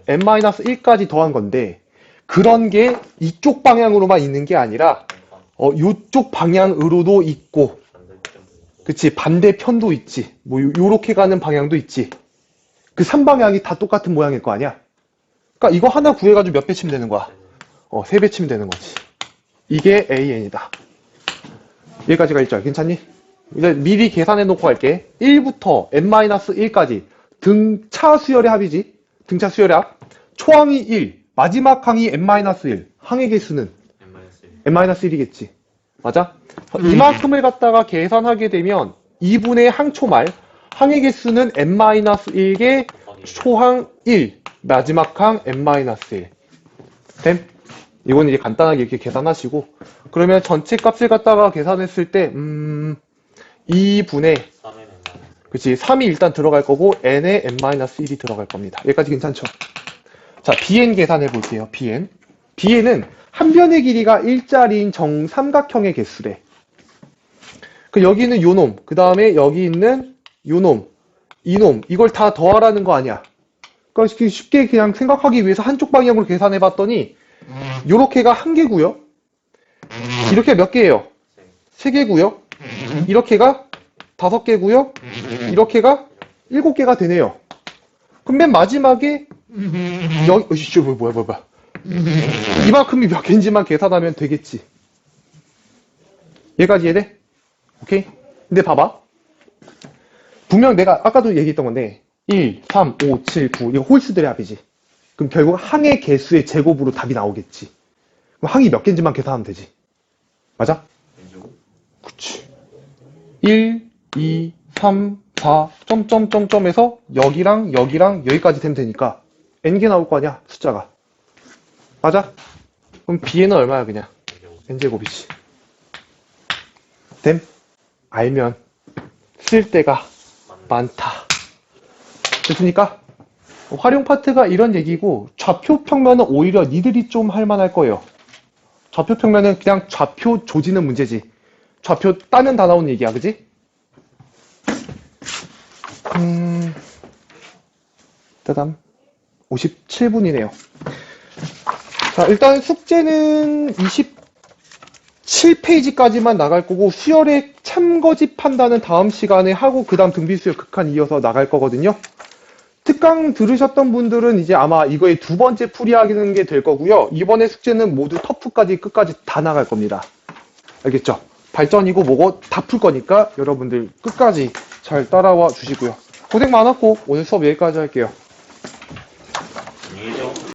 n-1까지 더한 건데 그런 게 이쪽 방향으로만 있는 게 아니라 이쪽 방향으로도 있고 그치 반대편도 있지 뭐 요렇게 가는 방향도 있지 그 3방향이 다 똑같은 모양일 거 아니야. 그러니까 이거 하나 구해가지고 몇 배 치면 되는 거야? 3배 치면 되는 거지. 이게 AN이다. 여기까지가 1절 괜찮니? 이제 미리 계산해 놓고 할게. 1부터 n-1까지 등차 수열의 합이지. 등차 수열의 합. 초항이 1, 마지막 항이 n-1. 항의 개수는 n-1이겠지. 맞아? 이만큼을 갖다가 계산하게 되면 2분의 항초말 항의 개수는 n-1개 초항 1 마지막 항 n-1 됨? 이건 이제 간단하게 이렇게 계산하시고 그러면 전체 값을 갖다가 계산했을 때 2분의 그치 3이 일단 들어갈 거고 n에 n-1이 들어갈 겁니다. 여기까지 괜찮죠? 자 bn 계산해 볼게요. bn은 한 변의 길이가 1짜리인 정삼각형의 개수래. 그 여기는 요놈 그 다음에 여기 있는 요놈 이놈 이걸 다 더하라는 거 아니야. 그러니까 쉽게 그냥 생각하기 위해서 한쪽 방향으로 계산해 봤더니 요렇게가 한 개고요. 이렇게 몇 개예요? 3개고요. 이렇게가 5개고요. 이렇게가 7개가 되네요. 그럼 맨 마지막에 여기 뭐야 이만큼이 몇 개인지만 계산하면 되겠지. 얘까지 이해돼? 오케이? 근데 봐봐. 분명 내가 아까도 얘기했던 건데 1, 3, 5, 7, 9 이거 홀수들의 합이지. 그럼 결국 항의 개수의 제곱으로 답이 나오겠지. 그럼 항이 몇 개인지만 계산하면 되지. 맞아? 그치. 1, 2, 3, 4, 점점점점에서 여기랑 여기까지 되면 되니까 n개 나올 거 아니야, 숫자가. 맞아? 그럼 b는 얼마야, 그냥? n제곱이지. 됨? 알면 쓸 때가 많다. 됐습니까? 활용 파트가 이런 얘기고 좌표 평면은 오히려 니들이 좀 할만할 거예요. 좌표 평면은 그냥 좌표 조지는 문제지. 좌표 따면 다 나오는 얘기야, 그지? 따담 57분이네요. 자, 일단 숙제는 7페이지까지만 나갈 거고 수열의 참거짓 판단은 다음 시간에 하고 그 다음 등비수열 극한 이어서 나갈 거거든요. 특강 들으셨던 분들은 이제 아마 이거의 두 번째 풀이하는 게 될 거고요. 이번에 숙제는 모두 터프까지 끝까지 다 나갈 겁니다. 알겠죠? 발전이고 뭐고 다 풀 거니까 여러분들 끝까지 잘 따라와 주시고요. 고생 많았고 오늘 수업 여기까지 할게요.